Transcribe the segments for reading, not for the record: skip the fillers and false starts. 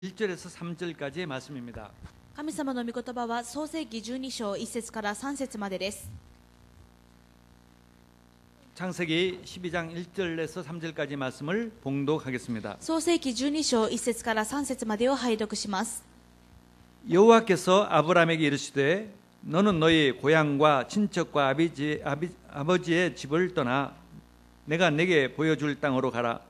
1절에서 3절까지의 말씀입니다. 神様の御言葉は創世記12章1節から3節までです。 창세기 12장 1절에서 3절까지 말씀을 봉독하겠습니다. 創世記12章1節から3節までを拝読します。 여호와께서 아브라함에게 이르시되 너는 너희 고향과 친척과 아버지의 집을 떠나 내가 네게 보여줄 땅으로 가라.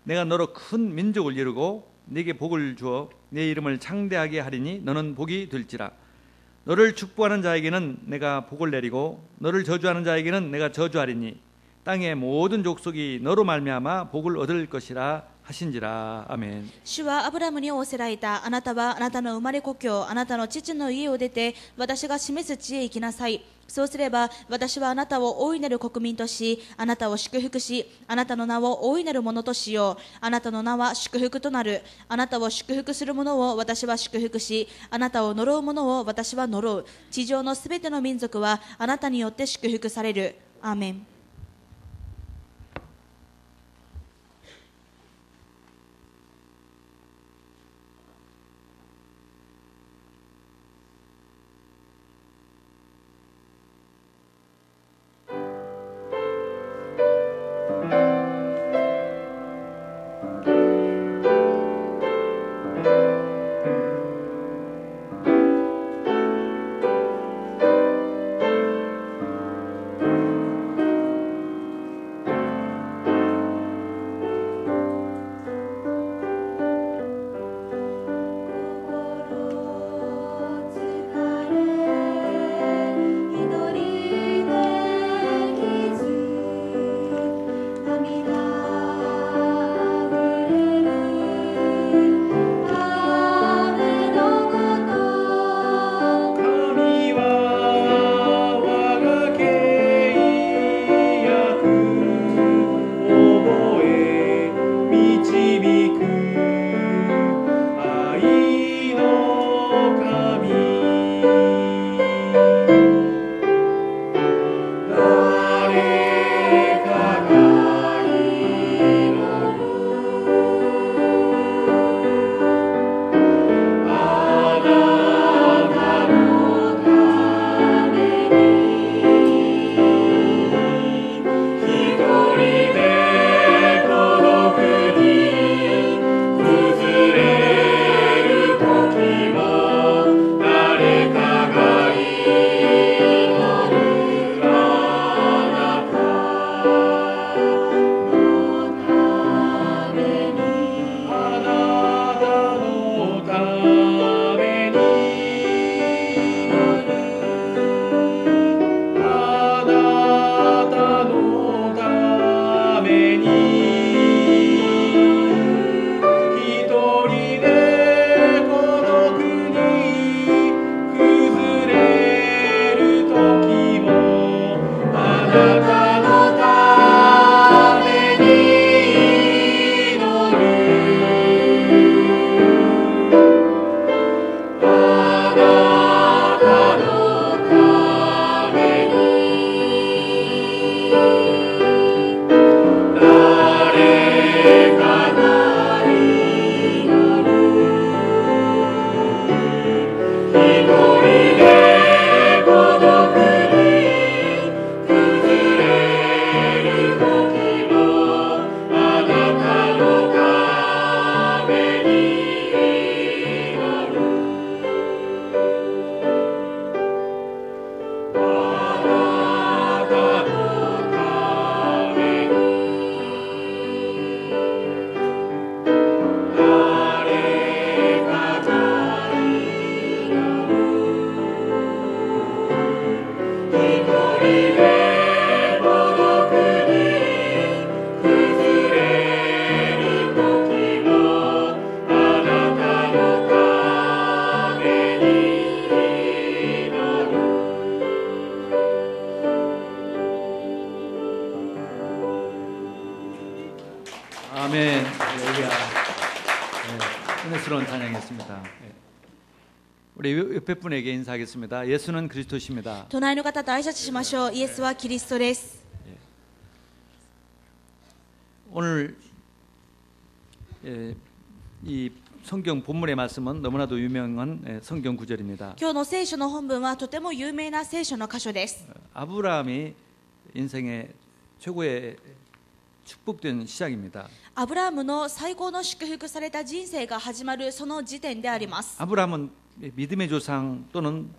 내가 너로 큰 민족을 이루고 네게 복을 주어 네 이름을 창대하게 하리니 너는 복이 될지라. 너를 축복하는 자에게는 내가 복을 내리고 너를 저주하는 자에게는 내가 저주하리니 땅의 모든 족속이 너로 말미암아 복을 얻을 것이라 하신지라. 아멘. 主はアブラムに仰せられた。あなたはあなたの生まれ故郷、あなたの父の家を出て私が示す地へ行きなさい。そうすれば私はあなたを大いなる国民とし、あなたを祝福し、あなたの名を大いなるものとしよう。あなたの名は祝福となる。あなたを祝福する者を私は祝福し、あなたを呪う者を私は呪う。地上のすべての民族はあなたによって祝福される。アーメン。 아멘. 할렐루야. 은혜스러운 찬양이었습니다. 우리 옆에 분에게 인사하겠습니다. 예수는 그리스도십니다. 隣の方と挨拶しましょう。イエスはキリストです。 오늘 이 성경 본문의 말씀은 너무나도 유명한 성경 구절입니다. 今日の聖書の本文はとても有名な聖書の箇所です。 아브라함이 인생의 최고의 축복된 시작입니다. アブラハムの最高の祝福された人生が始まるその時点であります。 아브라함은 믿음의 조상 또는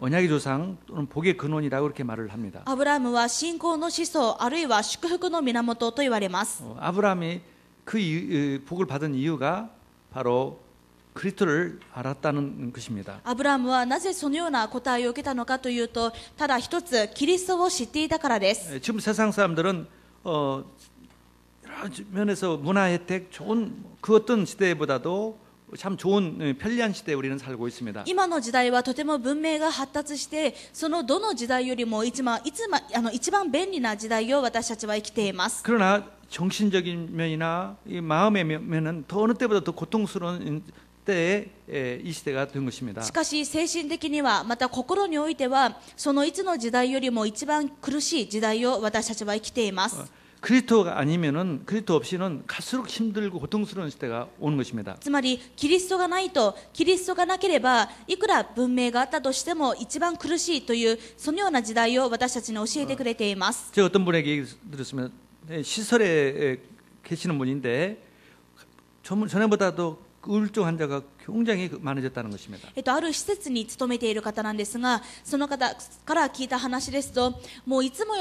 언약의 조상 또는 복의 근원이라고 그렇게 말을 합니다. アブラハムは信仰の始祖あるいは祝福の源と言われます。 아브라함이 그 복을 받은 이유가 바로 그리스도를 알았다는 것입니다. アブラハムはなぜそのような答えを受けたのかというと、ただ一つキリストを知っていたからです。 지금 세상 사람들은 여러 면에서 문화 혜택 좋은 그 어떤 시대보다도 참 좋은 편리한 시대에 우리는 살고 있습니다. 今の時代はとても文明が発達して、そのどの時代よりも一番便利な時代を私たちは生きています。 그러나 정신적인 면이나 이 마음의 면은 더 어느 때보다 더 고통스러운 때에 이 시대가 된 것입니다. しかし精神的にはまた心においてはそのいつの時代よりも一番苦しい時代を私たちは生きています。 그리스도가 아니면은 그리스도 없이는 갈수록 힘들고 고통스러운 시대가 오는 것입니다. つまりキリストがないと、キリストがなければいくら文明があったとしても一番苦しいというそのような時代を私たちに教えてくれています。 제가 어떤 분에게 얘기 들었으면 시설에 계시는 분인데 전에보다도 우울증 환자가 굉장히 많아졌다는 것입니다. ある施設に勤めている方なんですが、その方から聞いた話ですと、もういつも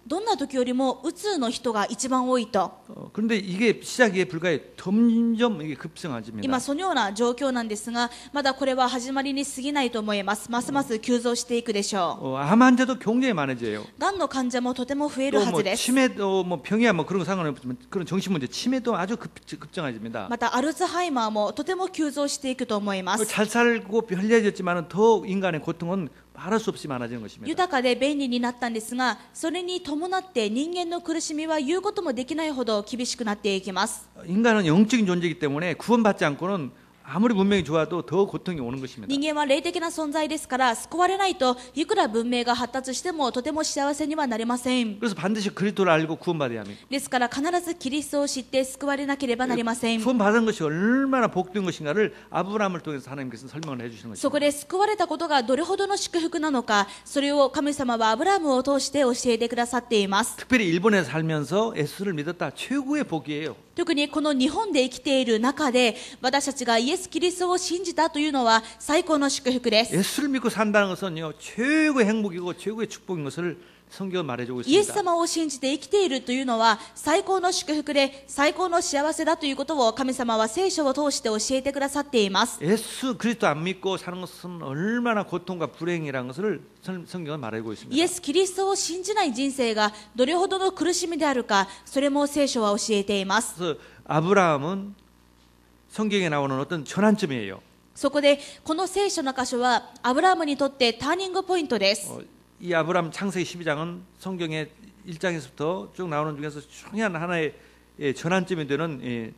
どんな時よりもうつの人が一番多いと。 그런데 이게 시작에 불과해 점점 이게 급성해집니다. 今そのような状況なんですが、まだこれは始まりに過ぎないと思います。ますます急増していくでしょう。 암 환자도 굉장히 많아져요. がんの患者もとても増えるは 또 ずです。 치매도 병이야 그런 거 상관없지만 그런 정신 문제 치매도 아주 급증해집니다. またアルツハイマーもとても急増していくと思います。 잘 살고 편리해졌지만 더 인간의 고통은 말할 수 없이 많아지는 것입니다. 豊かで便利になったんですが、それに伴って人間の苦しみは言うこともできないほど厳しくなっていきます。 인간은 영적인 존재이기 때문에 구원받지 않고는 아무리 문명이 좋아도 더 고통이 오는 것입니다. 人間は霊的な存在ですから、救われないといくら文明が発達してもとても幸せにはなれません。 그래서 반드시 그리스도를 알고 구원받아야 합니다. ですから必ずキリストを知って救われなければなりません。 구원받은 것이 얼마나 복된 것인가를 아브라함을 통해서 하나님께서 설명을 해주시는 そ 것입니다. こで救われたことがどれほどの祝福なのか、それを神様はアブラハムを通して教えてくださっています。 특별히 일본에 살면서 예수를 믿었다 최고의 복이에요. 特にこの日本で生きている中で、私たちがイエス・キリストを信じたというのは最高の祝福です。 예수를 믿고 산다는 것은요 최고의 행복이고 최고의 축복인 것을 성경은 말해주고 イエス 있습니다. 様を信じて生きているというのは最高の祝福で最高の幸せだということを神様は聖書を通して教えてくださっています。 예수 그리스도 안 믿고 사는 것은 얼마나 고통과 불행이라는 것을 성경은 말해주고 있습니다. イエス・キリストを信じない人生がどれほどの苦しみであるか、それも聖書は教えています。 그래서 아브라함은 성경에 나오는 어떤 전환점이에요. そこでこの聖書の箇所はアブラハムにとってターニングポイントです。 이 아브라함 창세기 12장은 성경의 1장에서부터 쭉 나오는 중에서 중요한 하나의 전환점이 되는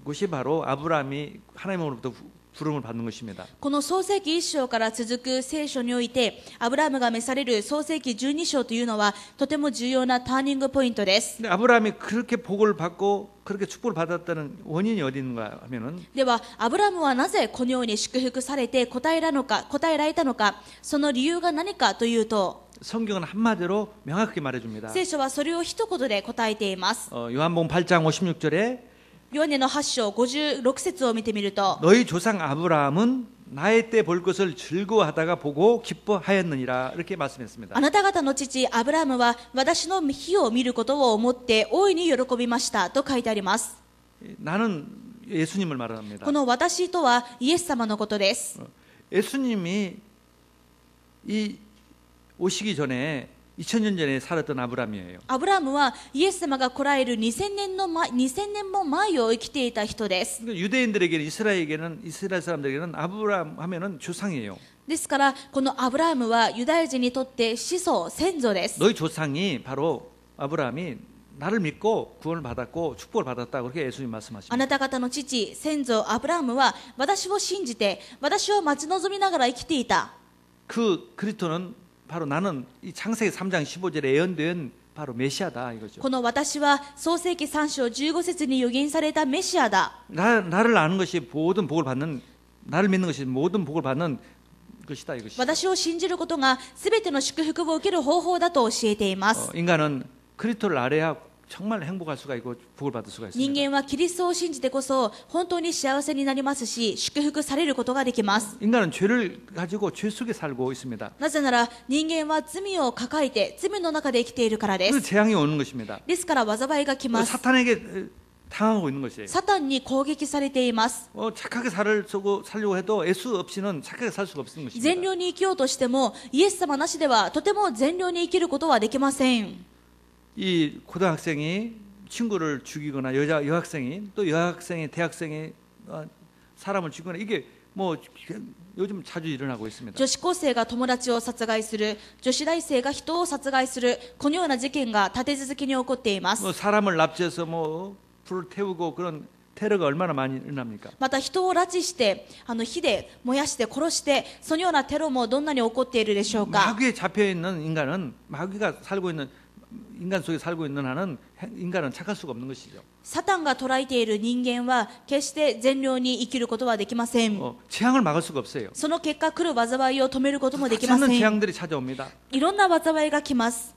곳이 바로 아브라함이 하나님으로부터 부름을 받는 것입니다. この創世記1章から続く聖書において、アブラハムが召される創世記12章というのはとても重要なターニングポイントです。 근데 아브라함이 그렇게 복을 받고 그렇게 축복을 받았다는 원인이 어디 있는가 하면은 ではアブラハムはなぜこのように祝福されて答えられたのか、その理由が何かというと、 성경은 한마디로 명확하게 말해줍니다. 聖書はそれを一言で答えています。 요한복음 8장 56절에 ヨハネの8章56節を見てみると、 너희 조상 아브라함은 나의 때 볼 것을 즐거워하다가 보고 기뻐하였느니라 이렇게 말씀했습니다. あなた方の父アブラハムは私の日を見ることを思って大いに喜びましたと書いてあります。 나는 예수님을 말합니다. この私とはイエス様のことです。 예수님이 이 오시기 전에 2000년 전에 살았던 아브라함이에요. アブラハムはイエス様が来られる2000年も前を生きていた人です。 그러니까 유대인들에게는 이스라엘 사람들에게는 아브라함 하면은 조상이에요. ですからこのアブラハムはユダヤ人にとって始祖先祖です。 너희 조상이 바로 아브라함이 나를 믿고 구원을 받았고 축복을 받았다 그렇게 예수님 あ 말씀하십니다. なた方の父先祖アブラハムは私を信じて私を待ち望みながら生きていた。 그 그리스도는 바로 나는 이 창세기 3장 15절에 예언된 바로 메시아다 이거죠. この私は創世記3章15節に予言されたメシアだ。 나를 아는 것이 모든 복을 받는 나를 믿는 것이 모든 복을 받는 것이다 이것이. 私を信じることがすべての祝福を受ける方法だと教えています。 인간은 그리스도를 알아야 정말 행복할 수가 있고 복을 받을 수가 人 있습니다. 間はキリストを信じてこそ本当に幸せになりますし、祝福されることができます。 인간은 죄를 가지고 죄 속에 살고 있습니다. なぜなら人間は罪を抱えて罪の中で生きているからで 그 す。 재앙이 오는 것입니다. ですから災いが来ます。 사탄에게 당하고 있는 것이에요. サタンに攻撃されています。 착하게 살려고 해도 예수 없이는 착하게 살 수가 없는 善 것입니다. 良に生きようとしてもイエス様なしではとても善良に生きることはできません。 이 고등학생이 친구를 죽이거나 여학생이 또 여학생이 대학생이 사람을 죽이거나 이게 뭐 요즘 자주 일어나고 있습니다. 女子高生が友達を殺害する、女子大生が人を殺害する、このような事件が立て続けに起こっています。 뭐 사람을 납치해서 뭐 불을 태우고 그런 테러가 얼마나 많이 일어납니까? また人を拉致して火で燃やして殺して、そのようなテロもどんなに起こっているでしょうか。 마귀에 잡혀 있는 인간은 마귀가 살고 있는 인간 속에 살고 있는 한은 인간은 착할 수가 없는 것이죠. サタンが捉えている人間は決して善良に生きることはできません。 재앙을 막을 수가 없어요. その結果来る災いを止めることもできま 수많은 せん。 재앙들이 찾아옵니다. いろんな災いが来ます。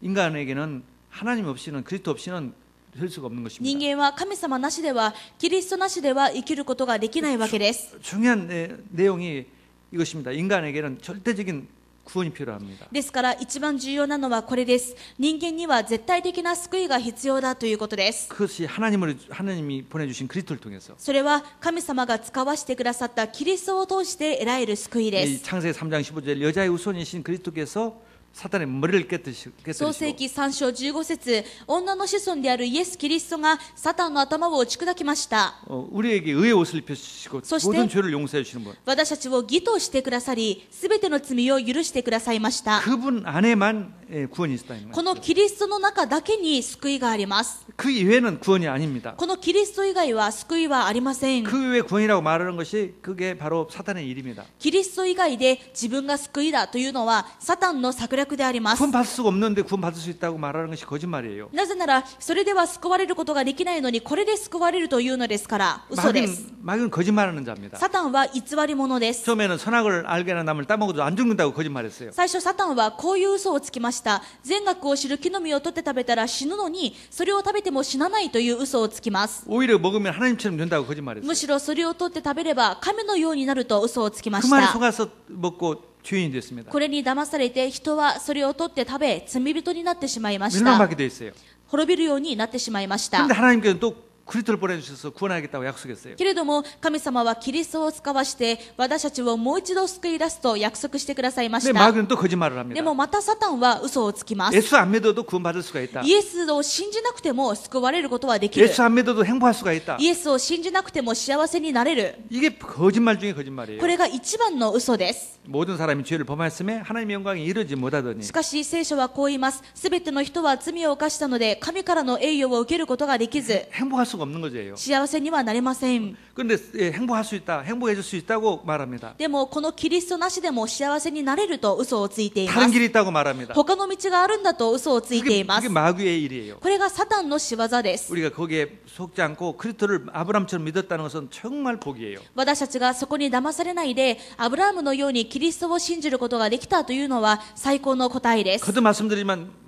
인간에게는 하나님 없이는 그리스도 없이는 될 수가 없는 人 것입니다. 間は神様なしではキリストなしでは生きることができないわけです。 중요한 내용이 이것입니다. 인간에게는 절대적인 구원이 필요합니다. ですから一番重要なのはこれです。人間には絶対的な救いが必要だということです。 그것이 하나님이 보내주신 그리스도를 통해서 それは神様が使わせてくださったキリストを通して得られる救いで 이 す。 창세기 3장 15절 여자의 후손이신 그리스도께서 사탄의 머리를 創 깨뜨리시고 世記3章15節、女の子孫であるイエス・キリストがサタンの頭を打ち砕きました。 우리에게 의의 옷을 입혀주시고 소시대- 모든 죄를 용서해 주시는 분 私たちを義としてくださり、すべての罪を許してくださいました。 그분 안에만 구원이 있다는 こ 거예요. のキリストの中だけに救いがあります。 그 이외에는 구원이 아닙니다. このキリスト以外は救いはありません。 그 이외에 구원이라고 말하는 것이 그게 바로 사탄의 일입니다. キリスト以外で自分が救いだというのはサタンの策略であります。 구원받을 수가 없는데 구원받을 수 있다고 말하는 것이 거짓말이에요. なぜならそれでは救われることができないのにこれで救われるというのですから嘘です。 마귀는 거짓말하는 자입니다. サタンは偽り者です。 처음에는 선악을 알게 하는 나무를 따먹어도 안 죽는다고 거짓말했어요. 最初サタンはこういう嘘をつきました。善悪を知る木の実を取って食べたら死ぬのにそれを食べても死なないという嘘をつきます。 오히려 먹으면 하나님처럼 된다고 거짓말했어요. むしろそれを取って食べれば神のようになると嘘をつきま 그 し 말에 た。 속아서 먹고 죄인이 됐습니다. これに騙されて人はそれを取って食べ罪人になってしまいました。 멸망하게 돼 있어요. 滅びるようになってしまいました。 그런데 하나님께서는 또 그리스도를 보내주셔서 구원하겠다고 약속했어요. けれども神様はキリストを使わして私たちをもう一度救い出すと約束してくださいまし 근데 た。 마귀는 또 거짓말을 합니다. でもまたサタンは嘘をつきます。 예수 안 믿어도 구원받을 수가 있다. イエスを信じなくても救われることはできる。 예수 안 믿어도 행복할 수가 있다. イエスを信じなくても幸せになれる。 이게 거짓말 중에 거짓말이에요. これが一番の嘘です。 모든 사람이 죄를 범하였음에 하나님의 영광이 이르지 못하더니 しかし聖書はこう言います。すべての人は罪を犯したので神からの栄誉を受けることができず 행복할 수가 없는 거죠. 幸せにはなれません。 그런데 행복할 수 있다, 행복해질 수 있다고 말합니다. でもこのキリストなしでも幸せになれると嘘をついていま 다른 す。 길이 있다고 말합니다. 他の道があるんだと嘘をついていま 그게 す。 마귀의 일이에요. これがサタンの仕業です。 우리가 거기에 속지 않고 그리스도를 아브라함처럼 믿었다는 것은 정말 복이에요. 私たちがそこに騙されないでアブラハムのようにキリストを信じることができたというのは最高の答えです。 거듭 말씀드리지만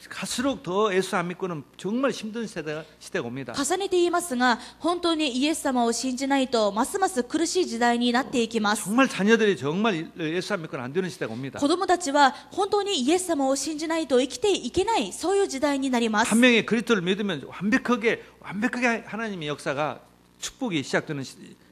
갈수록 더 예수 안 믿고는 정말 힘든 시대가 옵니다. 重ねて言いますが本当にイエス様を信じないとますます苦しい時代になっていきます。 정말 자녀들이 정말 예수 안 믿고는 안 되는 시대가 옵니다. 子供たちは本当にイエス様を信じないと生きていけないそういう時代になります。 한 명의 그리스도를 믿으면 완벽하게 하나님의 역사가 축복이 시작되는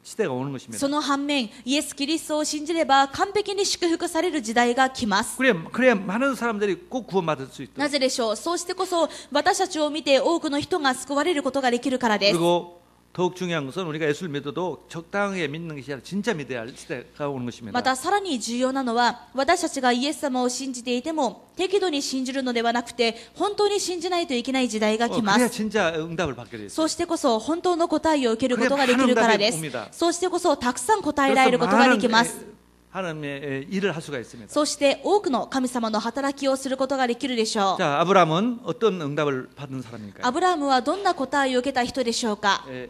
시대가 오는 것입니다. その反面イエス・キリストを信じれば完璧に祝福される時代が来ます。 그래야 많은 사람들이 꼭 구원받을 수 있도록. なぜでしょう。そうしてこそ私たちを見て多くの人が救われることができるからです。 그리고 더욱 중요한 것은 우리가 예수를 믿어도 적당하게 믿는 것이 아니라 진짜 믿어야 할 시대가 오는 것입니다. またさらに重要なのは私たちがイエス様を信じていても適度に信じるのではなくて本当に信じないといけない時代が来ま 그래야 す。 진짜 응답을 받게 돼요. そうしてこそ本当の答えを受けることができるからです。そうしてこそたくさん答えられることができます。 하나님의 일을 할 수가 있습니다. そして多くの神様の働きをすることができるでしょう。 자, 아브라함은 어떤 응답을 받은 사람입니까? アブラハムはどんな答えを受けた人でしょうか。 예.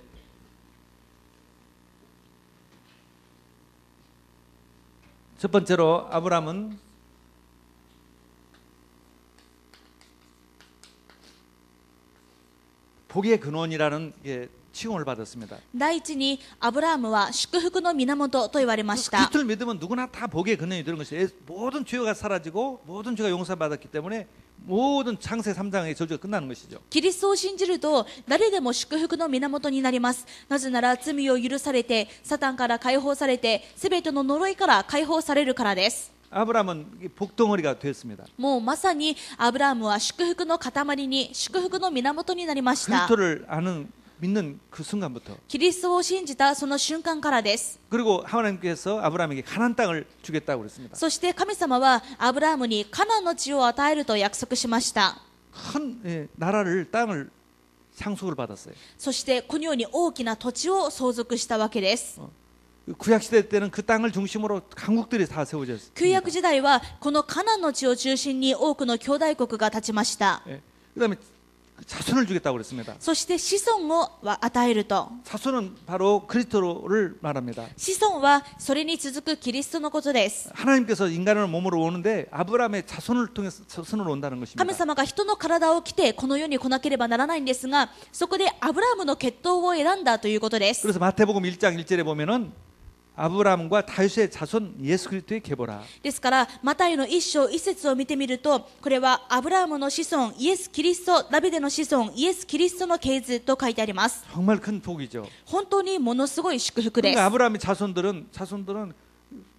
첫 번째로 아브라함은 복의 근원이라는 칭호를 받았습니다. 第一にアブラハムは祝福の源と言われました。 그리스도를 믿으면 누구나 다 복의 근원이 되는 것이에요. 모든 죄가 사라지고 모든 죄가 용서받았기 때문에 모든 창세 3장의 저주가 끝나는 것이죠. キリストを信じると誰でも祝福の源になります。なぜなら罪を許されてサタンから解放されてすべての呪いから解放されるからです。 아브라함은 복덩어리가 되었습니다. もうまさにアブラハムは祝福の塊に祝福の源になりました。 그리스도를 믿는 그 순간부터 キリストを信じたその瞬間からです。 그리고 하나님께서 아브라함에게 가나안 땅을 주겠다고 그랬습니다. そして神様はアブラハムにカナンの地を与えると約束しました。 큰 나라를 땅을 상속을 받았어요. そしてこのように大きな土地を相続したわけです。 구약 시대 때는 그 땅을 중심으로 강국들이 다 세워졌어요. 旧約時代はこのカナンの地を中心に多くの兄弟国が立ちました。 그다음에 자손을 주겠다고 그랬습니다. そして子孫を与えると。 자손은 바로 그리스도를 말합니다. 子孫はそれに続くキリストのことです。 하나님께서 인간을 몸으로 오는데 아브라함의 자손을 통해서 자손으로 온다는 것입니다. 神様が人の体を着てこの世に来なければならないんですが、そこでアブラハムの血統を選んだということです。 그래서 마태복음 1장 1절에 보면은 아브라함과 다윗의 자손 예수 그리스도의 계보라. ですからマタイの一章一節を見てみると、これはアブラハムの子孫イエス・キリスト、ダビデの子孫イエス・キリストの系図と書いてあります。 정말 큰 복이죠. 本当にものすごい祝福です。 그러니까 아브라함의 자손들은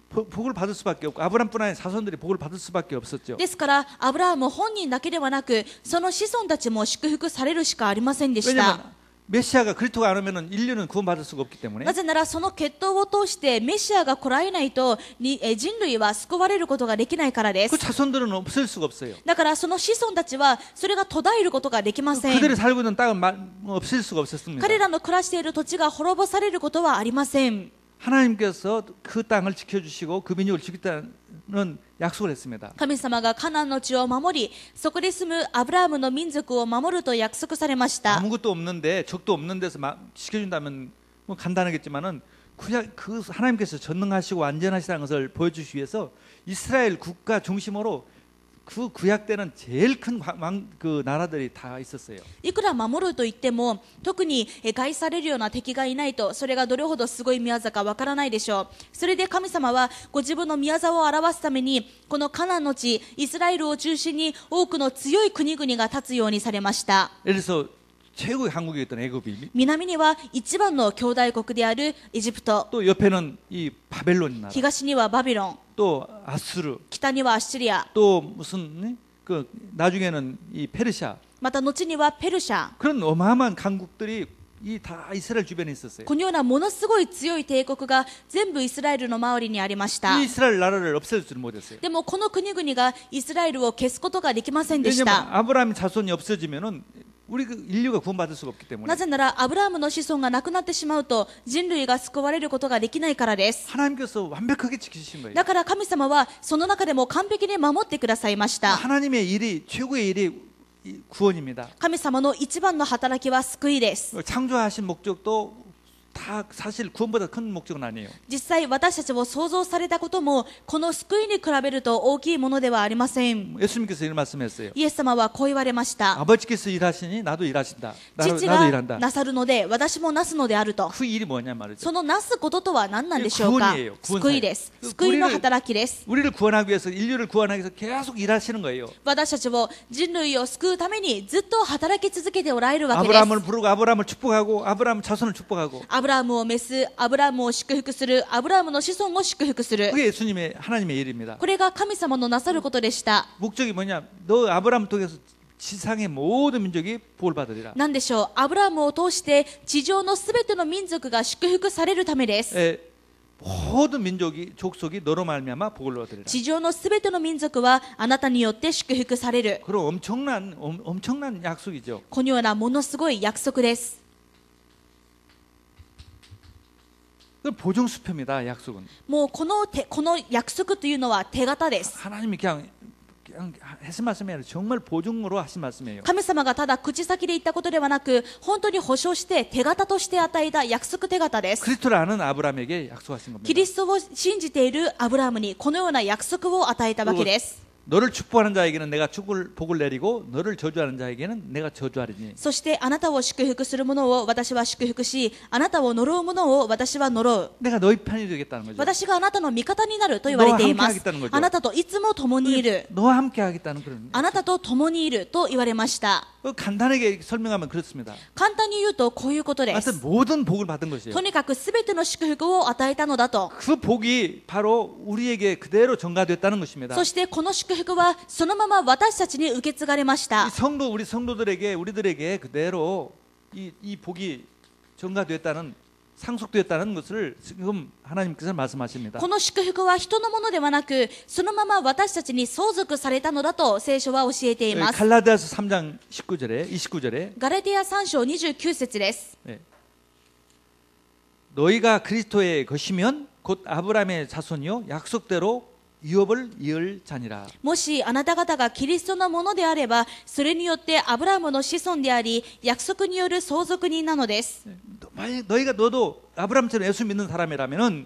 복을 받을 수밖에 없고 아브라함뿐 아니라 자손들이 복을 받을 수밖에 없었죠. ですからアブラハム本人だけではなく、その子孫たちも祝福されるしかありませんでした。 왜냐하면 메시아가 그리스도가 안 오면은 인류는 구원받을 수가 없기 때문에. なぜならその血統を通してメシアが来られないと人類は救われることができないからです。 그 자손들은 없을 수가 없어요. だからその子孫たちはそれが途絶えることができません。 그들이 살고 있는 땅은 없을 수가 없었습니다. 彼らの暮らしている土地が滅ぼされることはありません。 하나님께서 그 땅을 지켜주시고 그 민족을 지키겠다는 약속을 했습니다. 神様がカナンの地を守り、そこで住むアブラハムの民族を守ると約束されました。 아무것도 없는데 적도 없는 데서 지켜준다면 뭐 간단하겠지만은 그 하나님께서 전능하시고 완전하시다는 것을 보여주시기 위해서 이스라엘 국가 중심으로 그 구약 때는 제일 큰 그 나라들이 다 있었어요. いくら守ると言っても、特に害されるような敵がいないと、それがどれほどすごい宮座かわからないでしょう。それで神様はご自分の宮座を表すために、このカナンの地、イスラエルを中心に多くの強い国々が立つようにされました。 예를 들어서 최고의 강국이었던 애굽이, 南には一番の兄弟国であるエジプト、 또 옆에는 이 바벨론 나라, 東にはバビロン、 또 아수르, 北にはアッシリア、 또 무슨 그 나중에는 이 페르시아, また後にはペルシャ。 그런 어마어마한 강국들이 다 이스라엘 주변에 있었어요. このようなものすごい強い帝国が全部イスラエルの周りにありました。 이 이스라엘 나라를 없애지를 못했어요. でもこの国々がイスラエルを消すことができませんでし 왜냐하면 た。 아브라함의 자손이 없어지면은 우리 인류가 구원받을 수가 없기 때문에. なぜならアブラハムの子孫がなくなってしまうと人類が救われることができないからです。 하나님께서 완벽하게 지키신 거예요. だから神様はその中でも完璧に守ってくださいました。 하나님의 일이 최고의 일이 구원입니다. 神様の一番の働きは救いです。 창조하신 목적도 다 사실 구원보다 큰 목적은 아니에요. 実際私たちを創造されたこともこの救いに比べると大きいものではありません。 예수님께서 이런 말씀했어요. イエス様はこう言われました。 아버지께서 일하시니 나도 일하신다. 父 나도 が 일한다. なさるので私もなすのであると。 그 일이 뭐냐 말이죠. そのなすこととは何なんでしょうか。 구원이에요. 救いです。 구원사예요. 救いの働きです。 우리를 구원하기 위해서 인류를 구원하기 위해서 계속 일하시는 거예요. 私たちを人類を救うためにずっと働き続けておられるわけです。 아브라함을 부르고 아브라함을 축복하고 아브라함 자손을 축복하고 アブラハムを召す、アブラハムを祝福する、アブラハムの子孫を祝福する。 그게 예수님의 하나님의 일입니다. これが神様のなさることでした。 목적이 뭐냐? 너 아브라함 통해서 지상의 모든 민족이 복을 받으리라. 何でしょう。アブラハムを通して地上のすべての民族が祝福されるためです。 모든 민족이 족속이 너로 말미암아 복을 얻으리라. 地上のすべての民族はあなたによって祝福される。 그런 엄청난 약속이죠. このようなものすごい約束です。그 보증수표입니다. 약속은. もうこの約束というのは手形です。 하나님이 그냥 하신 말씀이 아니라 정말 보증으로 하신 말씀이에요. 神様がただ口先で言ったことではなく、本当に保証して手形として与えた約束手形です。 그리스도를 아는 아브라함에게 약속하신 겁니다. キリストを信じているアブラハムにこのような約束を与えたわけです。 너를 축복하는 자에게는 내가 복을 내리고 너를 저주하는 자에게는 내가 저주하리니. そしてあなたを祝福する者を私は祝福し、あなたを呪う者を私は呪う。 내가 너희 편이 되겠다는 거죠. 私があなたの味方になると言われています。あなたといつも共にいる。 너와 함께 하겠다는 그런. あなたと共にいると言われました。 간단하게 설명하면 그렇습니다. 簡単に言うとこういうことです。 하여튼 모든 복을 받은 것이에요. とにかくすべての祝福を与えたのだと。 그 복이 바로 우리에게 그대로 전가됐다는 것입니다. そしてこの祝福はそのまま私たちに受け継がれました。 우리 성도들에게 우리들에게 그대로 이 복이 전가됐다는 상속되었다는 것을 지금 하나님께서 말씀하십니다. この祝福は人のものではなく、そのまま私たちに相続されたのだと聖書は教えています。 갈라디아서 3장 29절에 ガラテヤ3章29節です。 너희가 그리스도의 것이면 곧 아브라함의 자손이요 약속대로 유업을 이을 자니라. もしあなた方がキリストのものであれば、それによってアブラハムの子孫であり、約束による相続人なのです。 너도 아브라함처럼 예수 믿는 사람이라면은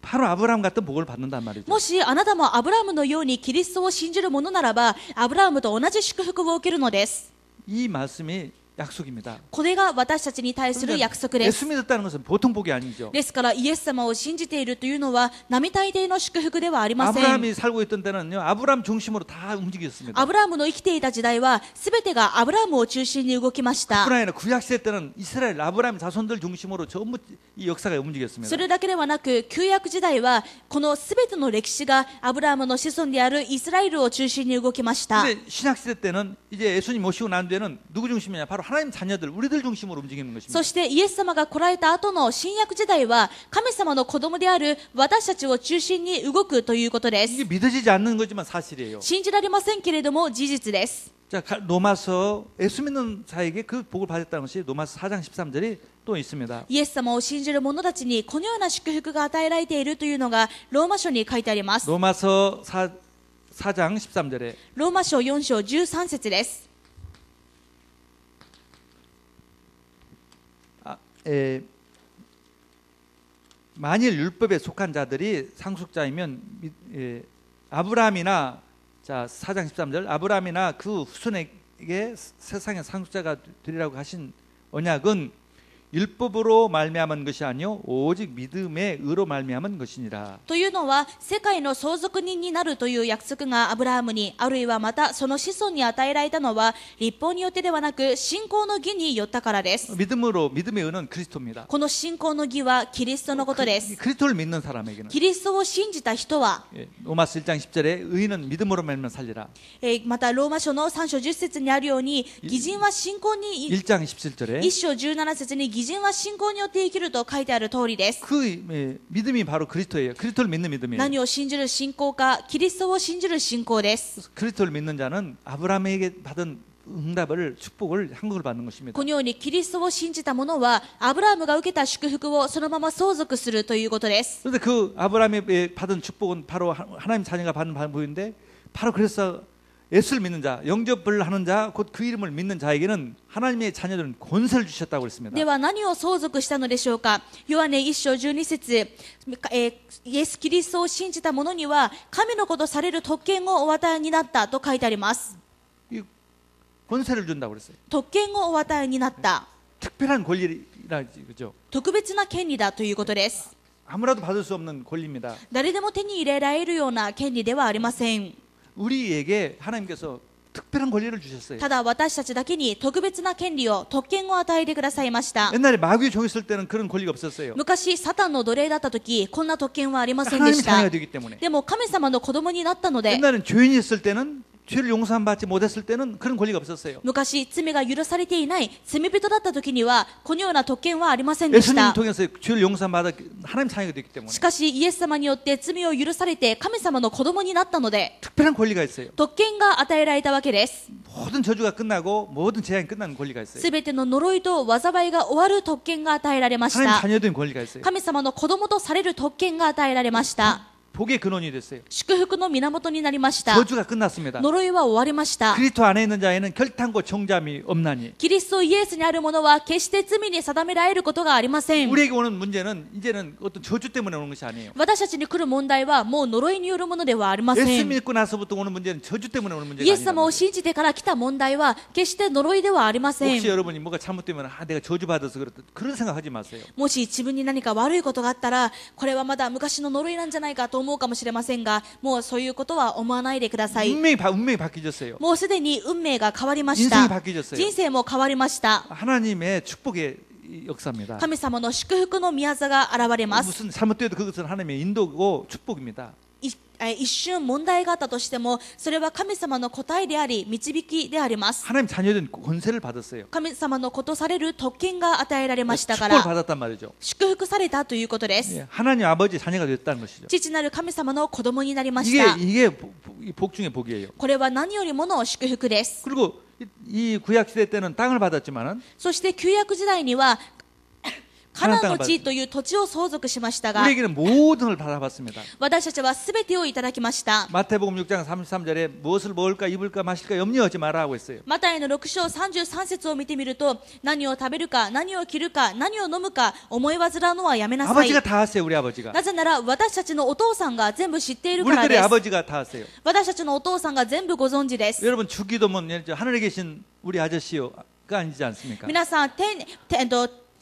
바로 아브라함 같은 복을 받는단 말이죠. もしあなたもアブラハムのようにキリストを信じる者ならば、アブラハムと同じ祝福を受けるのです。 이 말씀이 약속입니다. これが私たちに対する約束です。 예수 믿었다는 것은 보통 복이 아니죠. ですからイエス様を信じているというのは並大抵の祝福ではありません。 아브라함이 살고 있던 때는요, 아브라함 중심으로 다 움직였습니다. アブラハムの生きていた時代は全てがアブラハムを中心に動きました。 그러나 구약 시대 때는 이스라엘 아브라함 자손들 중심으로 전부 이 역사가 움직였습니다. それだけではなく旧約時代はこの全ての歴史がアブラハムの子孫であるイスラエルを中心に動きました。 근데 신약 시대 때는 이제 예수님 모시고 난 뒤에는 누구 중심이냐? 바로 하나님 자녀들, 우리들 중심으로 움직이는 것입니다. そしてイエス様が来られた後の新約時代は神様の子供である私たちを中心に動くということです。 이게 믿어지지 않는 거지만 사실이에요. 信じられませんけれども事実です。 자, 로마서 예수 믿는 자에게 그 복을 받았다는 것이 로마서 4장 13절이 또 있습니다. イエス様を信じる者たちにこのような祝福が与えられているというのがローマ書に書いてあります。 로마서 4장 13절에 ローマ書4章13節です。 만일 율법에 속한 자들이 상속자이면 아브라함이나 자 4장 13절 아브라함이나 그 후손에게 세상의 상속자가 되리라고 하신 언약은 율법으로 말미암은 것이 아니요 오직 믿음의 의로 말미암은 것이니라. というのは世界の相続人になるという約束がアブラハムにあるいはまたその子孫に与えられたのは立法によってではなく信仰の義によったからです。 믿음의 의는 그리스도입니다. この信仰の義はキリストのことです。 그리스도를 믿는 사람에게는 キリストを信じた人は 로마서 1장 10절에 의인은 믿음으로 말미암아 살리라. またローマ書の3章10節にあるように義人は信仰に 1장 17절에 1章17節に義人は信仰によって生きると書いてある通りです。 그 믿음이 바로 그리스도예요. 그리스도를 믿는 믿음이에요. 何を信じる信仰か、キリストを信じる信仰です。 그리스도를 믿는 자는 아브라함에게 받은 응답을 축복을 한국을 받는 것입니다. このようにキリストを信じた者はアブラハムが受けた祝福をそのまま相続するということです。 그런데 그 아브라함이 받은 축복은 바로 하나님 자녀가 받는 복인데 바로 그래서 예수를 믿는 자, 영접을 하는 자, 곧 그 이름을 믿는 자에게는 하나님의 자녀들은 권세를 주셨다고 그랬습니다. では何を相続したのでしょうか。ヨハネ1章12節、イエス・キリストを信じた者には神の子とされる特権をお与えになったと書いてあります。 권세를 준다고 그랬어요. 特権をお与えになった。 특별한 권리라 그죠? 特別な権利だということです。 아무라도 받을 수 없는 권리입니다. 誰でも手に入れられるような権利ではありません。 우리에게 하나님께서 특별한 권리를 주셨어요. ただ私たちだけに特別な権利を特権を与えてくださいました。 옛날에 마귀의 종했을 때는 그런 권리가 없었어요. 昔サタンの奴隷だった時こんな特権はありませんで 하나님 した。 자녀가 되기 때문에. でも神様の子供になったので 옛날엔 죄인이었을 때는 죄를 용서받지 못했을 때는 그런 권리가 없었어요. 昔罪が許されていない罪人だった時にはこのような特権はありませんでし 예수님 た。 통해서 죄를 용서받아 하나님 자녀가 되기 때문에 しかしイエス様によって罪を許されて神様の子供になったので 특별한 권리가 있어요. 特権が与えられたわけです。 모든 저주가 끝나고 모든 재앙이 끝나는 권리가 있어요. すべての呪いと災いが終わる特権が与えられまし 하나님 た。 자녀된 권리가 있어요. 神様の子供とされる特権が与えられました。 복의 근원이 됐어요. 祝福の源になりました。 저주가 끝났습니다. 呪いは終わりました。 그리스도 안에 있는 자에는 결탄고 정잠이 없나니. キリストイエスにあるものは決して罪に定められることがありません。 우리에게 오는 문제는 이제는 어떤 저주 때문에 오는 것이 아니에요. 私たちに来る問題はもう呪いによるものではありませ 예수 ん。 믿고 나서부터 오는 문제는 저주 때문에 오는 イ 문제가 エス様を 아니에요. 信じてから来た問題は決して呪いではありません。 혹시 여러분이 뭐가 잘못되면 내가 저주받아서 그렇다 그런 생각하지 마세요. もし自分に何か悪いことがあったらこれはまだ昔の呪いなんじゃないかと思うかもしれませんが、もうそういうことは思わないでください。 운명이 바뀌어졌어요. もうすでに運命が変わりました。 인생이 바뀌어졌어요. 人生も変わりました。 하나님의 축복의 역사입니다. 神様の祝福の宮座が現れます。 무슨 잘못돼도 그것은 하나님의 인도고 축복입니다. 一瞬問題があったとしてもそれは神様の答えであり導きであります。 하나님 자녀된 권세를 받았어요. 神様の子とされる特権が与えられましたか 축복을 ら 받았단 말이죠. 祝福されたということです。 예, 하나님 아버지 자녀가 됐다는 것이죠. 父なる神様の子供になりました。 이게 복 중의 복이에요. これは何よりもの祝福です。 그리고 이 구약 시대 때는 땅을 받았지만은 そして旧約時代にはカナンの地という土地を相続しましたが 우리에게는 모든 걸 받아봤습니다. 私たちはすべてをいただきました。 마태복음 6장 33절에 무엇을 먹을까 입을까 마실까 염려하지 마라고 했어요. マタイの6章33節を見てみると何を食べるか何を着るか何を飲むか思い煩うのはやめなさい。 아버지가 다 하세요. 우리 아버지가. なぜなら私たちのお父さんが全部知っているから 우리들의 です。 아버지가 다 하세요. 私たちのお父さんが全部ご存知です。 여러분 주기도문 하늘에 계신 우리 아저씨가 아니지 않습니까? 皆さん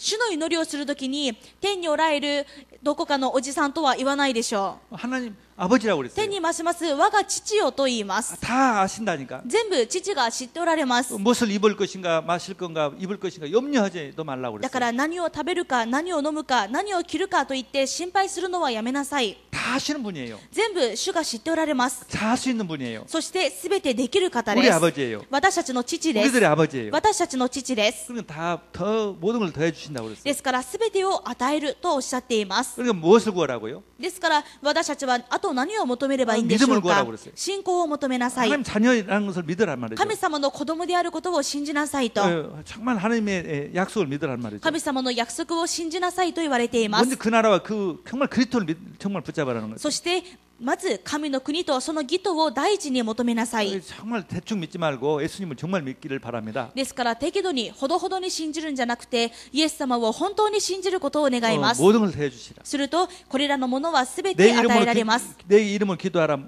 主の祈りをするときに天におられるどこかのおじさんとは言わないでしょう。 하나님 아버지라고 그랬어요. 天に増します我が父よと言います。 다 아신다니까. 全部父が知っておられます。 무엇을 입을 것인가 마실 건가 입을 것인가 염려하지도 말라고 だか 그랬어요. ら何を食べるか何を飲むか何を着るかと言って心配するのはやめなさい。 다 아시는 분이에요. 全部主が知っておられます。 다 할 수 있는 분이에요. そして全てできる方で 우리 す。 아버지예요. 私たちの父です。 우리들의 아버지예요. 私たちの父です。 그러니까 다더 모든 걸 더해 주신다고 그랬어요. ですから全てを与えるとおっしゃっています。 그러니까 무엇을 구하라고요? ですから私たちはあと何を求めればいいんでしょ 믿음을 う 구하라고 か。 그랬어요. 信仰を求めなさい。 하나님 자녀라는 것을 믿으란 말이죠. 神様の子供であることを信じなさいと。 정말 하나님의 약속을 믿으란 말이죠. 神様の約束を信じなさいと言われていま 먼저 す。 그 나라와 정말 그리스도를 정말 붙잡아라는 거죠. そしてまず神の国とその義とを第一に求めなさい。 정말 대충 믿지 말고 예수님을 정말 믿기를 바랍니다. ですから適度にほどほどに信じるんじゃなくてイエス様を本当に信じることを願います。 모든 걸 더해 주시라. するとこれらのものはすべ 내 て与えられます。 내 이름을 기도하라.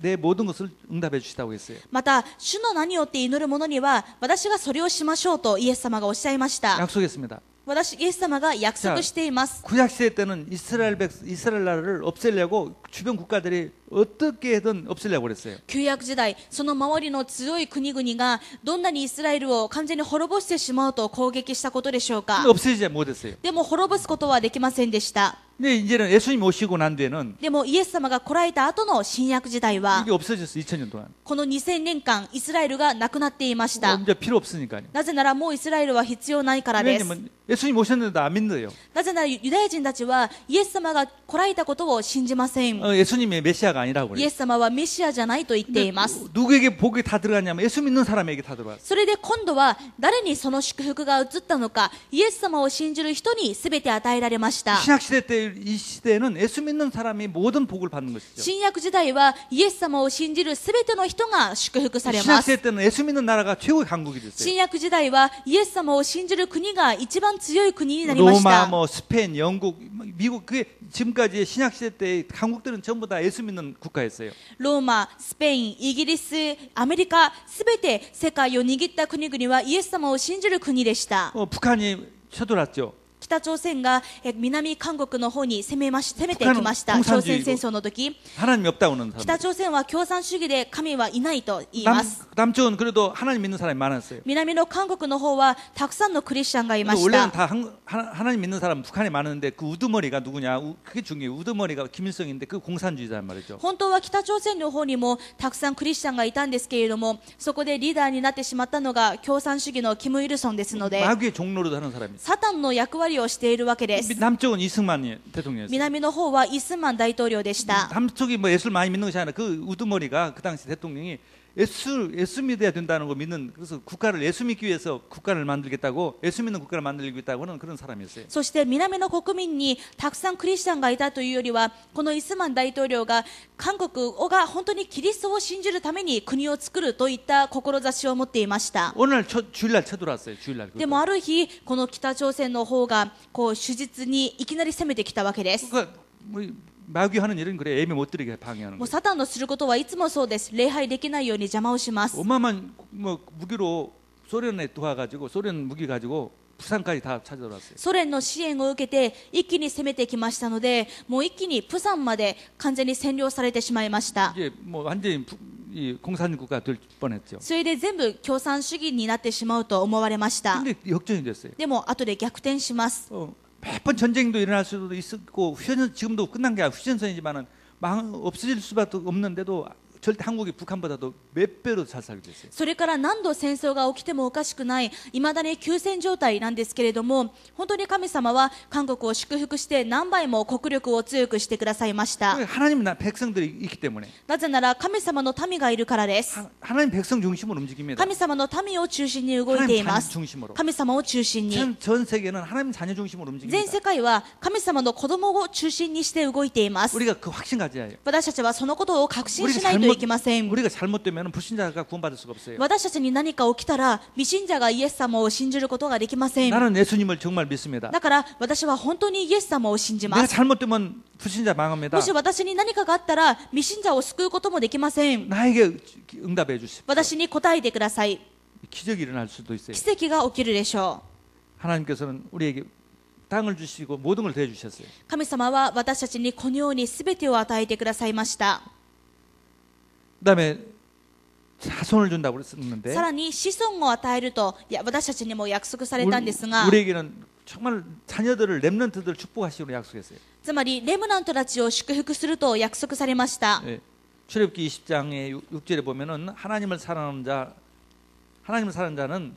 내 모든 것을 응답해 주시다고 했어요. また主の名によって祈る者には私がそれをしましょうとイエス様がおっしゃいました。 약속했습니다. イエス様が約束しています。 구약 시대 때는 이스라엘 나라를 없애려고 주변 국가들이 어떻게든 없애려고 그랬어요. 旧約時代その周りの強い国々がどんなにイスラエルを完全に滅ぼしてしまうと攻撃したことでしょうか。 근데 없애지 못했어요. でも滅ぼすことはできませんでした。 근데 이제는 예수님 오시고 난 뒤에는 でもイエス様が来られた後の新約時代は 이게 없어졌어. 2000년 동안. この2000年間イスラエルがなくなっていました。 이제 필요 없으니까요. なぜならもうイスラエルは必要ないからです。 왜냐면 예수님 오셨는데도 안 믿는데요. なぜならユダヤ人たちはイエス様が来られたことを信じません。 예수님이 메시아가 아니라고 イエ 그래요. ス様はメシアじゃないと言っています。 누구에게 복이 다 들어갔냐면 예수 믿는 사람에게 다 들어갔어요. それで今度は誰にその祝福が移ったのか、イエス様を信じる人に全て与えられました。 신약 시대 때 이 시대는 예수 믿는 사람이 모든 복을 받는 것이죠. 新約時代はイエス様を信じる全ての人が祝福され 신약 ます。 시대 때는 예수 믿는 나라가 최고의 강국이 됐어요. 新約時代はイエス様を信じる国が一番強い国になりまし 로마, た。 스페인, 영국, 미국 그게 지금까지 신약 시대 때 강국들은 전부 다 예수 믿는 국가였어요. ローマ、スペイン、イギリス、アメリカ、すべて世界を握った国々はイエス様を信じる国でした。 북한이 쳐들어왔죠. 北朝鮮が南韓国の方に攻めてきました。 북한은 朝鮮戦争の時、 하나님이 없다고는 사람. 北朝鮮は共産主義で神はいないと言います。 남쪽은 그래도 하나님 믿는 사람이 많았어요. 南の韓国の方はたくさんのクリスチャンがいま 그래서 し 원래는 た。 다 하나님 믿는 사람 북한에 많은데 그 우두머리가 누구냐? 그게 중요해요. 우두머리가 김일성인데 그 공산주의자란 말이죠. 本当は北朝鮮の方にもたくさんクリスチャンがいたんですけれども、そこでリーダーになってしまったのが共産主義のキム・イルソンですので、 마귀의 종로로 하는 사람이에요. サタンの役割をしているわけです。 남쪽은 이승만 대통령이었어요. 南の方はイスマン大統領でした。 남쪽이 뭐 예수를 많이 믿는 것이 아니라 그 우두머리가 그 당시 대통령이 예수 믿어야 된다는 거 믿는, 그래서 국가를 예수 믿기 위해서 국가를 만들겠다고, 예수 믿는 국가를 만들겠다고는 그런 사람이었어요. そして南の国民にたくさんクリスチャンがいたというよりは、このイスマン大統領が韓国が本当にキリストを信じるために国を作るといった志を持っていました。 오늘 주일날 쳐들어왔어요. 주일날. でもある日、この北朝鮮の方がこう手術にいきなり攻めてきたわけです。 그러니까 뭐 마귀하는 일은 그래, 예배 못 드리게 방해하는 もう 거예요. サタンのすることはいつもそうです。礼拝できないように邪魔をします。 어마어마한 뭐 무기로 소련에 도와가지고, 소련 무기 가지고 부산까지 다 찾아들어왔어요. ソ連の支援を受けて一気に攻めてきましたので、もう一気にプサンまで完全に占領されてしまいました。 이제 뭐 완전히 이 공산국가 될 뻔했죠. それで全部共産主義になってしまうと思われました。 근데 역전이 됐어요. でも後で逆転します。 몇 번 전쟁도 일어날 수도 있었고, 지금도 끝난 게 아니라 휴전선이지만은 없어질 수밖에 없는데도 절대 한국이 북한보다도 몇 배로 잘 살게 됐어요. それから何度戦争が起きてもおかしくない、いまだに休戦状態なんですけれども、本当に神様は韓国を祝福して何倍も国力を強くしてくださいました。 하나님 백성들이 있기 때문에. なぜなら神様の民がいるからです。 하나님 백성 중심으로 움직입니다. 神様の民を中心に動いています。 하나님 중심으로. 神様を中心に。 전 세계는 하나님 자녀 중심으로 全 움직입니다. 世界は神様の子供を中心にして動いています。 우리가 그 확신 가져야 해요. 私たちはそのことを確信しないといけません。 우리가 잘못되면 불신자가 구원받을 수가 없어요. 私たちに何か起きたら未信者がイエス様を信じることができません。 나는 예수님을 정말 믿습니다. だから私は本当にイエス様を信じま 내가 す。 잘못되면 불신자 망합니다. もし私に何かがあったら未信者を救うこともできません。 나에게 응답해 주십시오. 私に答えてください。 기적이 일어날 수도 있어요. 奇跡が起きるでしょう。 하나님께서는 우리에게 땅을 주시고 모든 걸 대해 주셨어요. 神様は私たちにこのように全てを与えてくださいました。 그다음에 자손을 준다고 그랬었는데, さらに子孫を与えると私たちにも約束されたんですが、 우리에게는 정말 자녀들을 렘넌트들 축복하시기로 약속했어요. つまりレムナントたちを祝福すると約束されました。 예. 출애굽기 20장의 6절에 보면은 하나님을 사랑하는 자는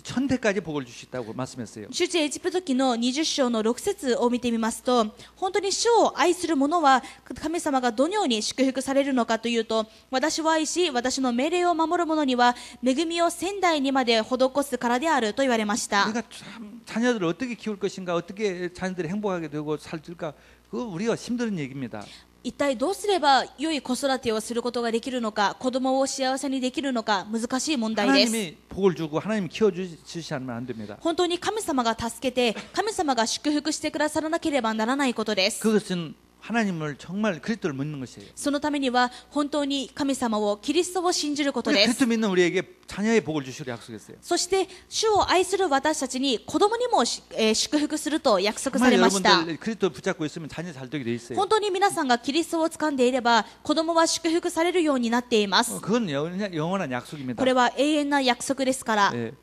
천대까지 복을 주시다고 말씀했어요. 出エジプト記の20章の6節を見てみますと、本当に主を愛する者は神様がどのように祝福されるのかというと、私を愛し私の命令を守る者には恵みを千代にまで施すからであると言われました。 우리가 참 자녀들을 어떻게 키울 것인가, 어떻게 자녀들이 행복하게 되고 살까, 그거 우리가 힘든 얘기입니다. 一体どうすれば良い子育てをすることができるのか、子供を幸せにできるのか、難しい問題です。 하나님이 복을 주고 하나님이 키워주시지 않으면 안 됩니다. 本当に神様が助けて神様が祝福してくださらなければならないことです。 그것은 하나님을 정말 그리스도를 믿는 것이에요. そのためには本当に神様をキリストを信じること 우리 です。 그리스도 믿는 우리에게 자녀의 복을 주시기로 약속했어요. そして主を愛する私たちに子供にも祝福すると約束さ 정말 れました。 여러분들 그리스도 붙잡고 있으면 자녀 잘 되게 돼 있어요. 本当に皆さんがキリストを掴んでいれば子供は祝福されるようになっています。 그건 영원한 약속입니다. これは永遠な約束ですから。 예.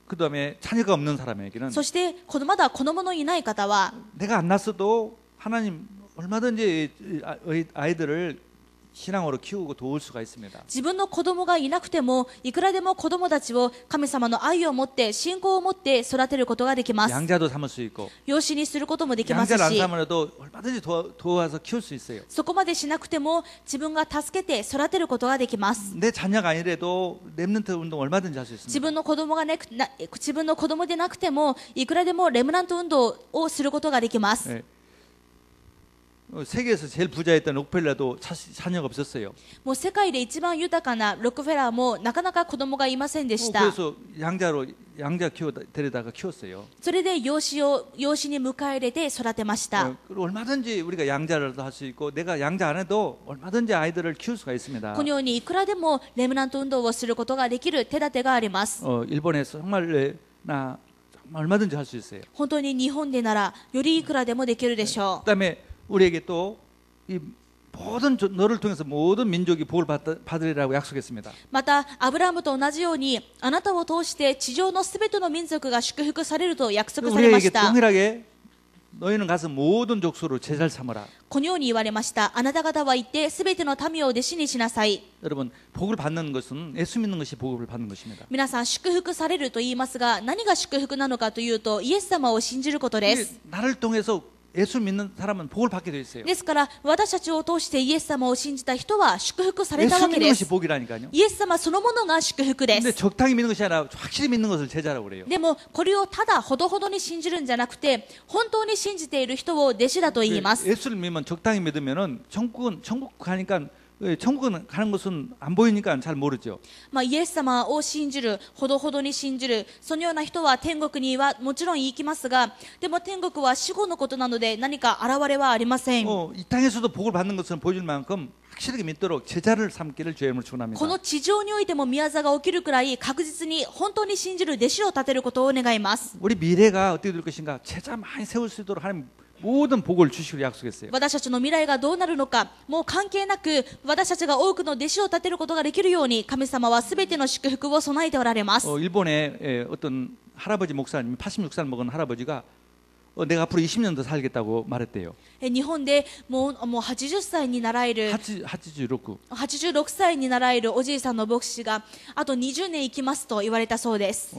그다음에 자녀가 없는 사람에게는 そしてまだ子供のいない方は 내가 안 낳았어도 하나님 얼마든지 아이들을 신앙으로 키우고 도울 수가 있습니다. 自分の子供がいなくてもいくらでも子供たちを神様の愛を持って信仰を持って育てることができます。 양자도 삼을 수 있고, 養子にすることもできます 양자를 안 し、 삼으려도 얼마든지 도와서 키울 수 있어요. そこまでしなくても自分が助けて育てることができます。 내 자녀가 아니래도 렘넌트運動 얼마든지 할 수 自 있습니다. 分の子供が自分の子供でなくてもいくらでもレムナント運動をすることができます。 예. 세계에서 제일 부자였던 록펠러도 자녀가 없었어요. もう世界で一番豊かなロックフェラーもなかなか子供がいませんでした。 그래서 양자 데려다가 키웠어요. それで養子に迎え入れて育てました。 그리고 얼마든지 우리가 양자라도 할 수 있고, 내가 양자 안 해도 얼마든지 아이들을 키울 수가 있습니다. このようにいくらでもレムナント運動をすることができる手立てがあります。 일본에서 정말 얼마든지 할 수 있어요. 本当に日本でならよりいくらでもできるでしょう。 그다음에 우리에게 또 이 모든 너를 통해서 모든 민족이 복을 받으리라고 약속했습니다. またアブラハムと同じようにあなたを通して地上のすべての民族が祝福されると約束されまし 우리에게 た。 동일하게 너희는 가서 모든 족속으로 제자를 삼아라. このように言われました。あなた方は行ってすべての民を弟子にしなさい。 여러분, 복을 받는 것은 예수 믿는 것이 복을 받는 것입니다. 皆さん祝福されると言いますが、何が祝福なのかというとイエス様を信じることです。 나를 통해서 예수 믿는 사람은 복을 받게 돼 있어요. ですから私たちを通してイエス様を信じた人は祝福された 예수 わけ 믿는 で 것이 す。 복이라니까요. イエス様そのものが祝福で 근데 す。 적당히 믿는 것이 아니라 확실히 믿는 것을 제자라고 그래요. でもこれをただほどほどに信じるんじゃなくて本当に信じている人を弟子だと言います。 예수를 믿으면 적당히 믿으면은 천국 가니까 천국은 가는 것은 안 보이니까 잘 모르죠. イエス様を信じる、ほどほどに信じる、そのような人は天国にはもちろん行きますが、でも天国は死後のことなので何か現れはありません。 이 땅에서도 복을 받는 것을 보여줄 만큼 확실하게 믿도록 제자를 삼기를 주의 이름으로 축원합니다. この地上においても宮座が起きるくらい確実に本当に信じる弟子を立てることを願います。 우리 미래가 어떻게 될 것인가 제자 많이 세울 수 있도록 하나님 모든 복을 주시기로 약속했어요. 私たちの未来がどうなるのか、もう関係なく私たちが多くの弟子を立てることができるように神様はすべての祝福を備えておられます。 일본의 어떤 할아버지 목사님 86살 먹은 할아버지가 내가 앞으로 20년 더 살겠다고 말했대요. 日本でもう80歳になられる86歳になられるおじいさんの牧師があと20年生きますと言われたそうです。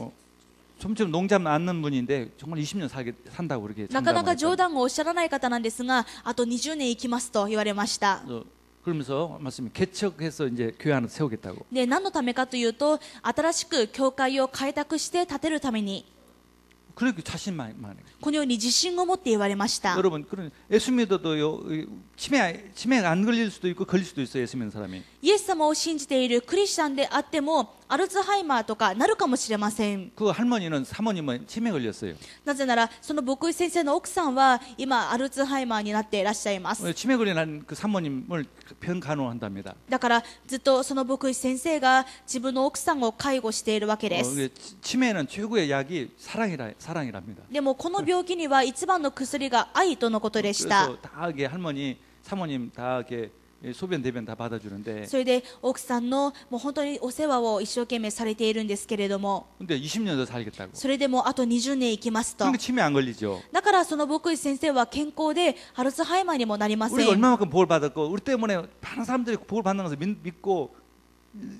좀처럼 농담 않는 분인데 정말 20년 산다고 그렇게 なかなか冗談をおっしゃらない方なんですが、あと20年生きますと言われました。 그러면서 말씀이 개척해서 이제 교회 하나 세우겠다고. で、何のためかというと、新しく教会を開拓して建てるために。 그렇게 자신만 많아요. このように自信を持って言われました。 여러분, 그런 예수 믿어도요 치매 안 걸릴 수도 있고 걸릴 수도 있어요. 예수 믿는 사람이. イエス様を信じているクリスチャンであってもアルツハイマーとかなるかもしれません。 그 할머니는 사모님은 치매 걸렸어요. なぜならその牧師先生の奥さんは今アルツハイマーになっていらっしゃいます。 치매 걸린 그 사모님을 병 간호한답니다. だからずっとその牧師先生が自分の奥さんを介護しているわけです。 치매는 최고의 약이 사랑이랍니다. でもこの病気には一番の薬が愛とのことでした。 그래서 다 이게 할머니, 사모님 다 이렇게 소변 대변 다 받아주는데. それで奥さんのもう本当にお世話を一生懸命されているんですけれども、 근데 20년 더 살겠다고. それでもあと20年生きますと。 그러니까 치매 안 걸리죠. だからその牧師先生は健康でアルツハイマーにもなりませ 우리가 ん。 얼마만큼 복을 받았고 우리 때문에 많은 사람들이 복을 받는 것을 믿고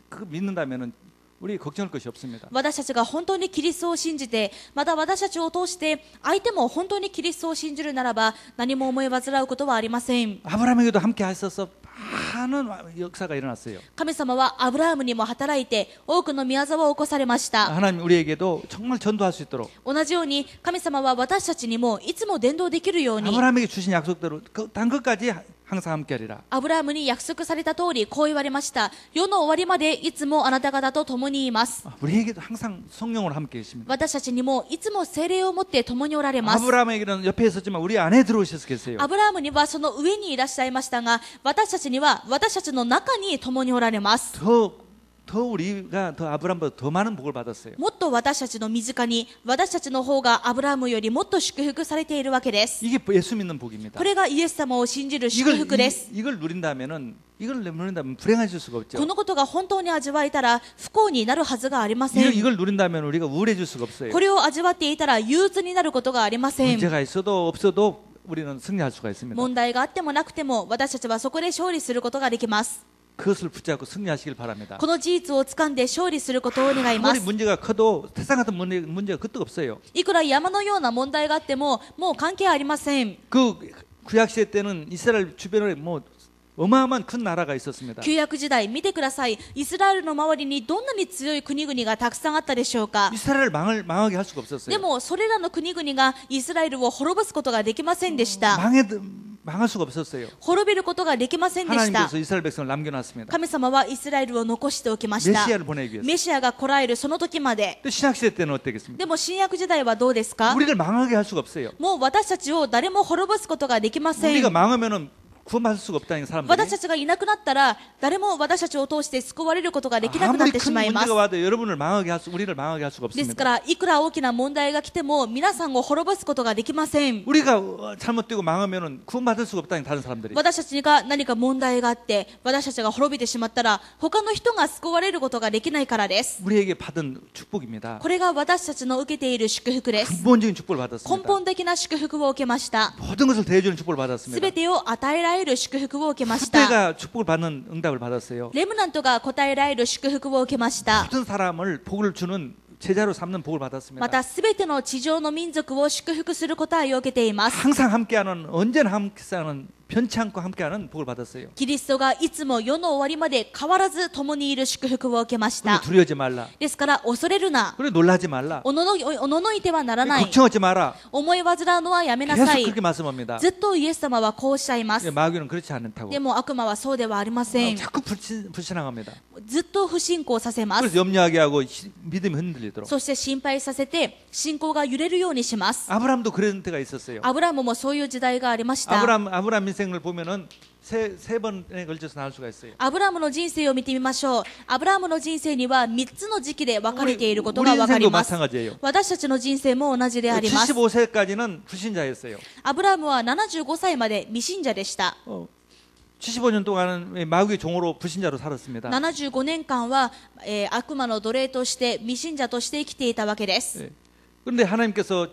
그 믿는다면은 우리 걱정할 것이 없습니다. 私たちが本当にキリストを信じて、また私たちを通して相手も本当にキリストを信じるならば何も思い煩うことはありません。 아브라함에게도 함께 하셔서 많은 역사가 일어났어요. 神様はアブラハムにも働いて多くの宮沢を起こされました。 하나님 우리에게도 정말 전도할 수 있도록 同じように神様は私たちにもいつも伝道できるように 아브라함에게 주신 약속대로 단 것까지 항상 함께하리라. アブラハムに約束された通りこう言われました。世の終わりまでいつもあなた方と共にいます。 우리에게도 항상 성령으로 함께 계십니다. 私たちにもいつも聖霊を持って共におられます。 아브라함에게는 옆에 있었지만 우리 안에 들어오셔서 계세요. アブラハムにはその上にいらっしゃいましたが、私たちには私たちの中に共におられます。 더 우리가 더 아브라함보다 더 많은 복을 받았어요. もっと私たちの身近に私たちの方がアブラハムよりもっと祝福されているわけです。 이게 예수 믿는 복입니다. これがイエス様を信じる祝福です。 이걸 누린다면 불행해질 수가 없죠. このことが本当に味わえたら不幸になるはずがありません。 이걸 누린다면 우리가 우울해질 수가 없어요. これを味わっていたら憂鬱になることがありません。 문제가 있어도 없어도 우리는 승리할 수가 있습니다. 問題があってもなくても私たちはそこで勝利することができます。 그것을 붙잡고 승리하시길 바랍니다. この事実を掴んで勝利することを願いま 아무리 す。 문제가 커도 세상 같은 문제가 그것도 없어요. いくら山のような問題があってももう関係ありません。 그 구약 시대 때는 이스라엘 주변에 뭐 어마어마한 큰 나라가 있었습니다. 旧約時代見てください。イスラエルの周りにどんなに強い国々がたくさんあったでしょうか。 이스라엘을 망하게 할 수가 없었어요. でもそれらの国々がイスラエルを滅ぼすことができませんでした。 망할 수가 없었어요. 滅びることができませんでした。 하나님께서 이스라엘 백성을 남겨놨습니다. 神様はイスラエルを残しておきました。 메시아를 보내기 위해서. メシアが来られるその時まで。 또 신약 시대 때는 어땠겠습니까? でも新約時代はどうですか。 우리를 망하게 할 수가 없어요. もう私たちを誰も滅ぼすことができません。 우리가 망하면은 구원받을 수가 없다는 사람들이 私たちがいなくなったら誰も私たちを通して救われることができなくなっ 아무리 てし 큰 まいます。 문제가 와도 우리를 망하게 할 수가 です 없습니다. からいくら大きな問題が来ても皆さんを滅ぼすことができません。 우리가 잘못되고 망하면은 구원받을 수가 없다는 다른 사람들이 私たちが何か問題があって私たちが滅びてしまったら他の人が救われることができないからです。 우리에게 받은 축복입니다. これが私たちの受けている祝福です。 근본적인 축복을 根 받았습니다. 本的な祝福を受けました。 모든 것을 대해주는 축복을 す 받았습니다. べてを与えられる祝福を受けました。 그때가 축복을 받는 응답을 받았어요. レムナントが答えられる祝福を受けました。 모든 사람을 복을 주는 제자로 삼는 복을 받았습니다. またすべての地上の民族を祝福する答えを受けています。 항상 함께하는 언제나 함께하는 변치 않고 함께하는 복을 받았어요. キリストがいつも世の終わりまで変わらず共にいる祝福を受けまし 그리고 た。 두려워하지 말라. ですから恐れるな、 그리고 놀라지 말라. おののいてはならない、 걱정하지 마라. 思い煩うのはやめな 계속 さい。 그렇게 말씀합니다. ずっとイエス様はこうおっしゃいます。 마귀는 그렇지 않다고. でも悪魔はそうではありません。 자꾸 불신앙합니다. ずっと不信仰させま 그래서 す。 염려하게 하고 믿음이 흔들리도록. そして心配させて信仰が揺れるようにします。 아브라함도 그런 때가 있었어요. アブラムもそういう時代がありました。 아브라함 인생을 보면은 세 번에 걸쳐서 나눌 수가 있어요. アブラムの人生を見てみましょう。アブラムの人生には3つの時期で分かれていることが 우리 分かり 인생도 ます。 마찬가지예요. 私たちの人生も同じであります。 75세까지는 불신자였어요. アブラムは75歳まで未信者でした。 75년 동안은 마귀의 종으로 불신자로 살았습니다. 75年間は、悪魔の奴隷として未信者として生きていたわけです。 그런데 하나님께서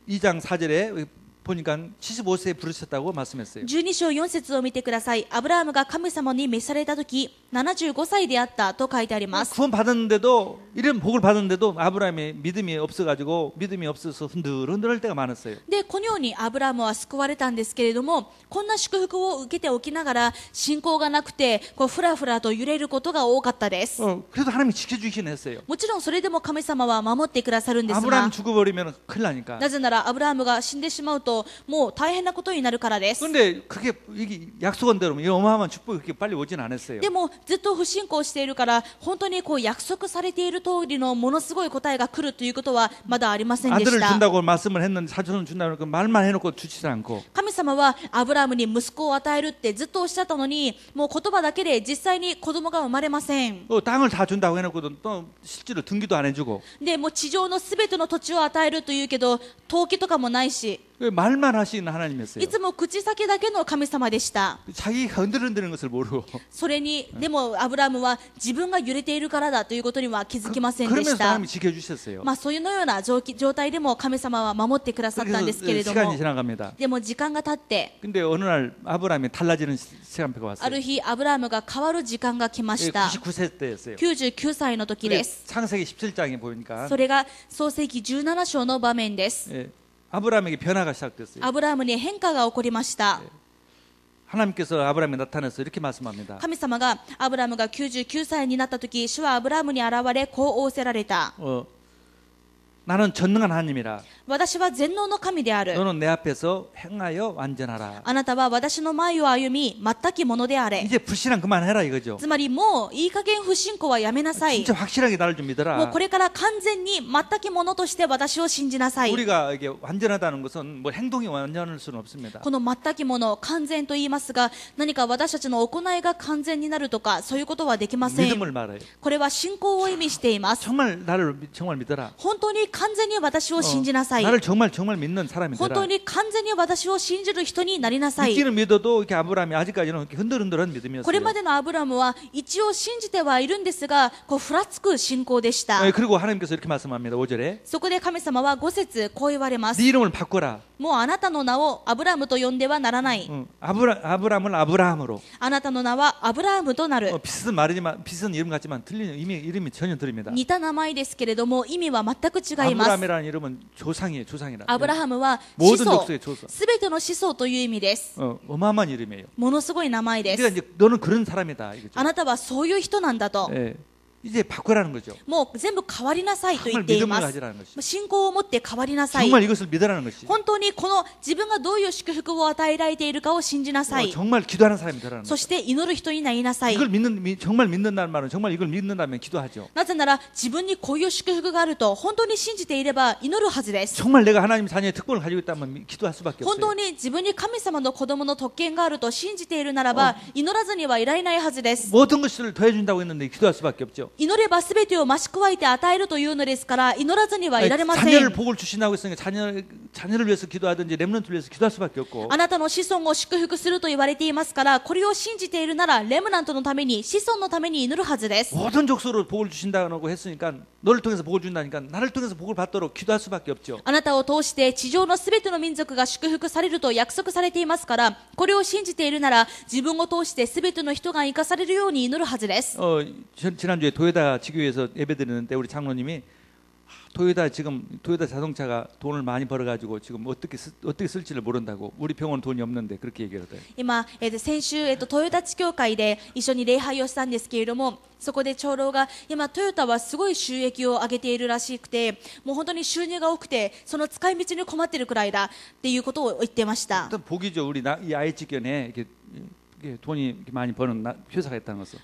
12장 4절에 보니까 75세에 부르셨다고 말씀했어요. 12章4節を見てください。アブラムが神様に召された時75歳であったと書いてあります。 구원 받았는데도 이런 복을 받았는데도 아브라함의 믿음이 없어가지고 믿음이 없어서 흔들흔들할 때가 많았어요. でこのようにアブラムは救われたんですけれども、こんな祝福を受けておきながら信仰がなくてふらふらと揺れることが多かったです。 그래도 하나님이 지켜주긴 했어요. もちろんそれでも神様は守ってくださるんですが、 아브라함 죽어버리면 큰일 나니까. なぜならアブラムが死んでしまうともう大変なことになるからです。 그런데 그게 이게 약속한 대로 이 어마어마한 축복이 그렇게 빨리 오진 않았어요. でもずっと不信仰しているから本当に約束されている通りのものすごい答えが来るということはまだありませんで 아들을 した。 준다고 말씀을 했는데 사촌을 준다고 그 말만 해놓고 주지 않고 神様はアブラムに息子を与えるってずっとおっしゃったのに、もう言葉だけで実際に子供が生まれません。 땅을 다 준다고 해놓고도 또 실제로 등기도 안 해주고 でもう地上のすべての土地を与えるというけど登記とかもないし、 말만 하시는 하나님이었어요. いつも口先だけの神様でした。 자기가 흔들흔드는 것을 모르고 それにでもアブラムは自分が揺れているからだということには気づきませんで 그러면서 した。 하나님이 지켜주셨어요. まあそういうのような状態でも神様は守ってくださったんですけれ 그래서 ど 시간이 も、 지나갑니다. でも時間が経って 근데 어느 날 아브라함이 달라지는 시간표가 あ 왔어요. る日アブラムが変わる時間が来ました。 99세 때였어요. 99歳の時です。 창세기 17장에 보니까 それが創世記17章の場面です。 아브라함에게 변화가 시작됐어요. アブラムに変化が起こりました。 하나님께서 아브라함에 나타나서 이렇게 말씀합니다. 神様がアブラムが99歳になった時、主はアブラムに現れこう仰せられた。 나는 전능한 하나님이라. 私は全能の神である。 너는 내 앞에서 행하여 완전하라. あなたは私の前を歩み全きものであれ。 이제 불신앙 그만해라 이거죠. つまりもういい加減不信仰はやめなさい。 진짜 확실하게 나를 좀 もう 믿어라. これから完全に全きものとして私を信じなさい。 우리가 이게 완전하다는 것은 뭐 행동이 완전할 수는 없습니다. この全きもの完全と言いますが、何か私たちの行いが完全になるとかそういうことはできません。 믿음을 말해요. これは信仰を意味しています。 정말 나를 정말 믿어라. 本当に完全に私を信じなさい。 나를 정말 믿는 사람이 本 되라. 当に完全に私を信じる人になりなさい。 믿기는 믿어도 이렇게 아브라함이 아직까지는 이렇게 흔들흔들한 믿음이었어요. これまでのアブラムは一応信じてはいるんですが、ふらつく信仰でした。 그리고 하나님께서 이렇게 말씀합니다. 5절에 そこで神様は5節こう言われます。 네 이름을 바꿔라. もうあなたの名をアブラムと呼んではならない。 아브라함을 아브라함으로. あなたの名はアブラムとなる。 비슷한 말이지만 비슷한 이름 같지만 틀린 이름이 전혀 다릅니다. 似た名前ですけれども意味は全く違います。 아브라함이라는 이름은 조상이에요. 조상이라. アブラハムは子 모든 孫、 족속의 조상. すべての子孫という意味です。 어마어마한 이름이에요. ものすごい名前で 그러니까 す。 이제 너는 그런 사람이다 이거죠. あなたはそういう人なんだと。 예. 이제 바꾸라는 거죠. もう全部変わりなさいと言 정말 ってい 믿음을 ます。 가지라는 것이. 信仰を持って変わりなさい。 정말 이것을 믿으라는 것이. 本当にこの自分がどういう祝福を与えられているかを信じなさい。 정말 기도하는 사람이 되라는 そ 거죠. して祈る人になりなさい。 이걸 정말 믿는다는 말은 정말 이걸 믿는다면 기도하죠. なぜなら自分にこういう祝福があると本当に信じていれば祈るはずです。 정말 내가 하나님 자녀의 특권을 가지고 있다면 기도할 수밖에 本当 없어요. に自分に神様の子供の特権があると信じているならば祈らずにはいられないはずです。 모든 것을 더해준다고 했는데 기도할 수밖에 없죠. 祈れば全てを増し加えて与えるというのですから祈らずにはいられませ 자녀를 ん。 복을 주신다고 했으니까 자녀를 위해서 기도하든지 렘넌트를 위해서 기도할 수밖에 없고 あなたの子孫を祝福すると言われていますからこれを信じているならレムナントのために子孫のために祈るはずです。 모든 족속으로 복을 주신다고 했으니까 너를 통해서 복을 준다니까 나를 통해서 복을 받도록 기도할 수밖에 없죠. あなたを通して地上のすべての民族が祝福されると約束されていますからこれを信じているなら自分を通してすべての人が生かされるように祈るはずです。 지난주에 토요타 지교에서 예배드리는데 우리 장로님이 지금 토요타 자동차가 돈을 많이 벌어가지고 지금 어떻게 쓸지를 모른다고. 우리 병원 돈이 없는데 그렇게 얘기하더라고요. 今、先週、トヨタ地教会で一緒に礼拝をしたんですけれども、そこで長老が今トヨタはすごい収益を上げているらしくて、もう本当に収入が多くてその使い道に困っているくらいだっていうことを言ってました。 일단 복이죠. 우리 이愛知県에 이게 돈이 이렇게 많이 버는 회사가 있다는 것은.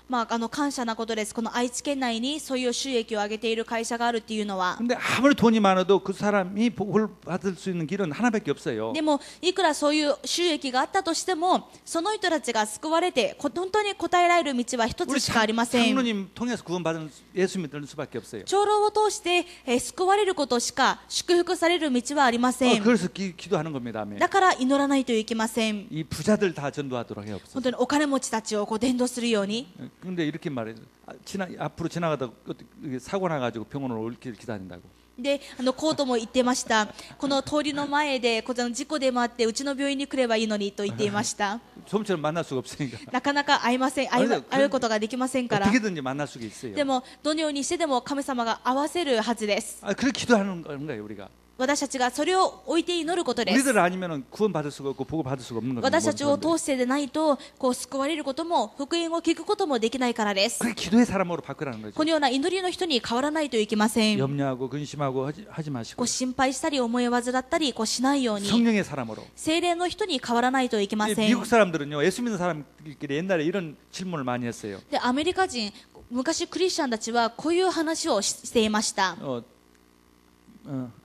感謝なことです。この愛知県内にそういう収益を上げている会社があるっていうのは。 근데 아무리 돈이 많아도 그 사람이 복을 받을 수 있는 길은 하나밖에 없어요. でもいくらそういう収益があったとしても、その人たちが救われて本当に答えられる道は一つ 우리 しかありません。 장로님 통해서 구원받은 예수 믿는 수밖에 없어요. 長老を通して、救われることしか祝福される道はありません。 그래서 기도하는 겁니다. 아멘. だから祈らないといけません。 이 부자들 다 전도하도록 해요. 本当にお金持ちたちを伝道するように。 근데 이렇게 말해요. 앞으로 지나가다 사고 나가지고 병원으로 올 길 기다린다고. でコートも言ってました。この通りの前でこの事故でもあってうちの病院に来ればいいのにと言っていました。 좀처럼 만날 수가 없으니까. なかなか会うことができませんから。 어떻게든지 만날 수가 있어요. でもどのようにしてでも神様が合わせるはずです。 그렇게 기도하는 거예요, 우리가. 私たちがそれを置いて祈ることです。 우리들 아니면은 구원 받을 수가 없고 복을 받을 수가 없는 겁니다. 私たちを通してでないと救われることも福音を聞くこともできないからです。 그게 기도의 사람으로 바꾸라는 거죠. このような祈りの人に変わらないといけません。 염려하고 근심하고 하지 마시고 心配したり思い煩ったりしないように 성령의 사람으로. 聖霊の人に変わらないといけません。 미국 사람들은요, 예수 믿는 사람들끼리 옛날에 이런 질문을 많이 했어요. でアメリカ人、昔クリスチャンたちはこういう話をしていました。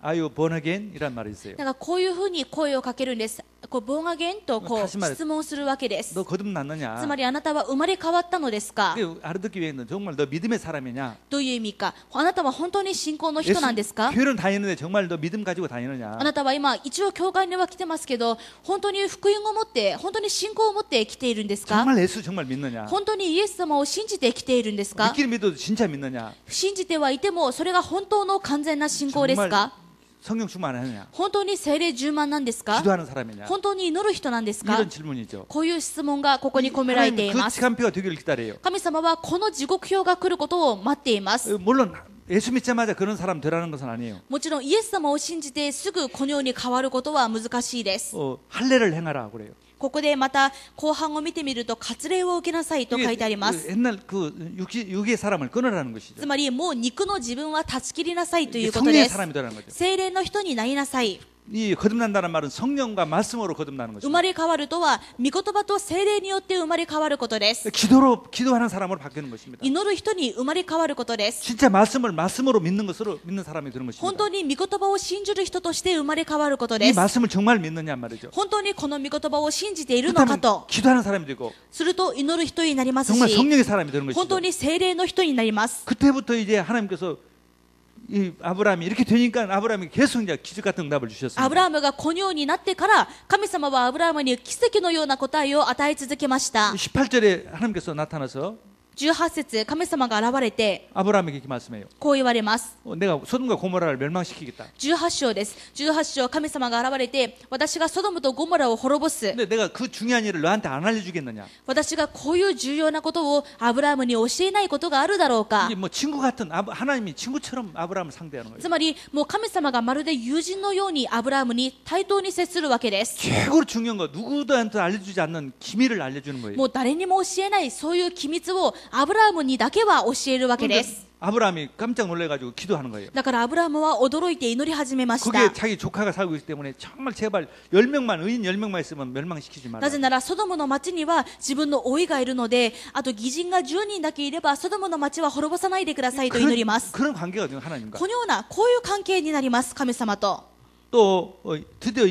Are you born again? 이란 말이 있어요. なんかこういうふうに声をかけるんです。ボーンアゲンと質問するわけです。 너 거듭났느냐? つまりあなたは生まれ変わったのですか？ 알아듣기 위해서는 정말 너 믿음의 사람이냐? どういう意味か。あなたは本当に信仰の人なんですか？ 교회는 다니는데 정말 너 믿음 가지고 다니느냐? あなたは今一応教会には来てますけど、本当に福音を持って、本当に信仰を持って来ているんですか？ 정말 예수 정말 믿느냐? 本当にイエス様を信じて来ているんですか？ 믿기를 믿어도 진짜 믿느냐? 信じてはいてもそれが本当の完全な信仰ですか？ 성령 충만하느냐? 本当に聖霊充満なんですか？ 기도하는 사람이냐? 本当に祈る人なんですか？ 이런 질문이죠. こういう質問がここに込められてい 그 ます。 시간표가 되기를 기다려요. 神様はこの地獄表が来ることを待っています。 물론 예수 믿자마자 그런 사람 되라는 것은 아니에요. もちろんイエス様を信じてすぐこのように変わることは難しいです。 할례를 행하라 그래요. ここでまた後半を見てみると割礼を受けなさいと書いてあります。 옛날 그 육의 사람을 끊으라는 것이죠. つまりもう肉の自分は断ち切りなさいということで 성령의 す。 사람이 되라는 거죠. 聖霊の人になりなさい。 이 거듭난다는 말은 성령과 말씀으로 거듭나는 生 것입니다. まれ変わるとは御言葉と聖霊によって生まれ変わることです。 기도하는 사람으로 바뀌는 것입니다. 祈る人に生まれ変わることです。 진짜 말씀으로 믿는 사람이 되는 本 것입니다. 当に御言葉を信じる人として生まれ変わることで 이 す。 말씀을 정말 믿느냐 말이죠. 本当にこの御言葉を信じているのか 그렇다면 と 기도하는 사람이 되고 すると祈る人になります 정말 し、 성령의 사람이 되는 本当 것이죠. に聖霊の人になります。 그때부터 이제 하나님께서 이 아브라함이 이렇게 되니까 아브라함이 계속 이제 기적 같은 응답을 ア 주셨습니다. ブラハムがこのようになってから神様はアブラハムに奇跡のような答えを与え続けました。 18절에 하나님께서 나타나서 18節、神様が現れて 아브라함에게 이렇게 말씀해요. こう言われます。 내가 소돔과 고모라를 멸망시키겠다. 18章です。18章、神様が現れて私がソドムとゴモラを滅ぼす。 근데 내가 그 중요한 일을 너한테 안 알려주겠느냐? 私がこういう重要なことをアブラハムに教えないことがあるだろうか。 이게 뭐 친구 같은 하나님이 친구처럼 아브라함을 상대하는 거예요. つまりもう神様がまるで友人のようにアブラハムに対等に接するわけです。 최고로 중요한 거 누구한테 알려주지 않는 기밀을 알려주는 거예요. もう誰にも教えないそういう機密をアブラハムにだけは教えるわけです。 아브라함이 깜짝 놀래가지고 기도하는 거예요. だからアブラハムは驚いて祈り始めまし 그게 た。 자기 조카가 살고 있기 때문에 정말 제발 10명만 의인 10명만 있으면 멸망시키지 な 말라. ぜならソドムの町には自分の老いがいるので、あと義人が10人だけいればソドムの町は滅ぼさないでくださいと祈ります。 그런 관계거든요 하나님과. このようなこういう関係になります神様と。 또 드디어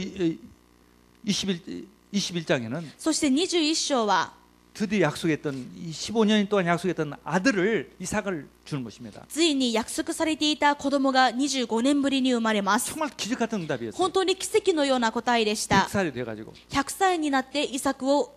21장에는 そして21章は 드디어 약속했던 이 15년 동안 약속했던 아들을 이삭을 주는 것입니다. ついに約束されていた子供が25年ぶりに生まれます。 정말 기적 같은 응답이었어요. 本当に奇跡のような答えでした。 100살이 돼가지고 100歳になってイサクを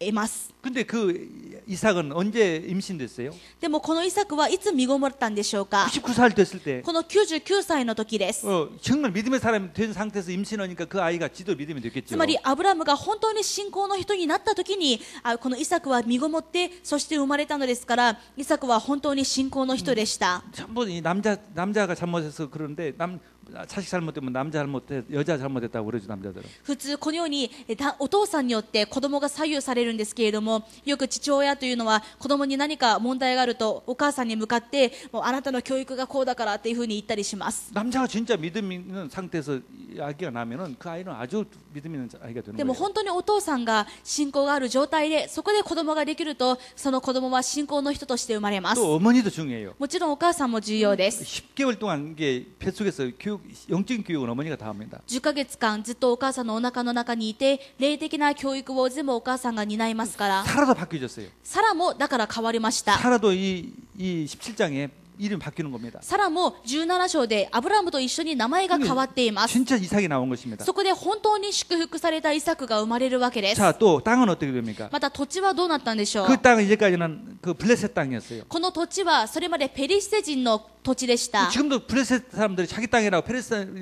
得ます。 근데 그 이삭은 언제 임신됐어요? でもこのイサクはいつ身ごもったんでしょうか。 99살 됐을 때. この99歳の時です。 정말 믿음의 사람이 된 상태에서 임신하니까 그 아이가 지도 믿음이 つ 됐겠죠. まりアブラムが本当に信仰の人になった時にこのイサクは身ごもってそして生まれたのですから、イサクは本当に信仰の人でした。 전부 이 남자가 잘못해서 그러는데 자식 잘못되면 남자 잘못해 여자 잘못했다고 그러죠 남자들은. 普通このようにお父さんによって子供が左右されるんですけれども、よく父親というのは子供に何か問題があるとお母さんに向かってもうあなたの教育がこうだからっていうふうに言ったりします。 남자가 진짜 믿음 있는 상태에서 아기가 나면은 그 아이는 아주 믿음 있는 아이가 되는 でも 거예요. 本当にお父さんが信仰がある状態でそこで子供ができると、その子供は信仰の人として生まれます。 또 어머니도 중요해요. もちろんお母さんも重要です。 10개월 동안 이게 뱃속에서 영적인 교육은 어머니가 다 합니다. 10ヶ月間ずっとお母さんのお腹の中にいて、霊的な教育を全部お母さんが担いますから。 사라도 바뀌어졌어요. サラもだから変わりました。 사라도 이 17장에 이름 바뀌는 겁니다. サラも17章でアブラムと一緒に名前が変わっています。 진짜 이삭이 나온 것입니다. そこで本当に祝福されたイサクが生まれるわけです。 자, 또 땅은 어떻게 됩니까? また土地はどうなったんでしょう。 그 땅은 이제까지는 그 블레셋 땅이었어요. この土地はそれまでペリシテ人の土地でした。 지금도 블레셋 사람들이 자기 땅이라고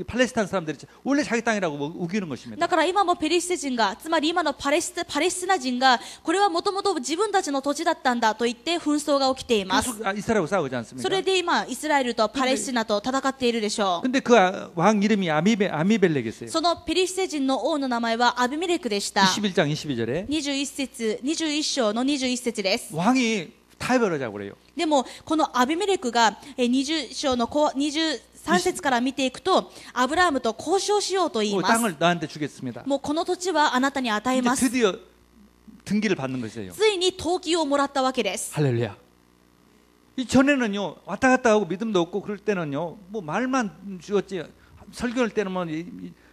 팔레스타인 사람들이 원래 자기 땅이라고 우기는 것입니다. だから今もペリシテ人が、つまり今のパレスチナ人がこれはもともと自分たちの土地だったんだと言って紛争が起きています。 계속 이스라엘하고 싸우지 않습니까? それで今イスラエルとパレスチナと戦っているでしょう。 근데 그 왕 이름이 아미벨렉이었어요. そのペリシテ人の王の名前はアビメレクでした。 21장 22절에 21章の21節です。 왕이 타협을 하자고 그래요. でもこのアビメレクが20章の23節から見ていくと、アブラハムと交渉しようと言います。 땅을 너한테 주겠습니다. もうこの土地はあなたに与え 이제 ます。 드디어 등기를 받는 것이에요. ついに登記をもらったわけです。 할렐루야. 이 전에는요 왔다 갔다 하고 믿음도 없고 그럴 때는요 뭐 말만 주었지 설교할 때는 뭐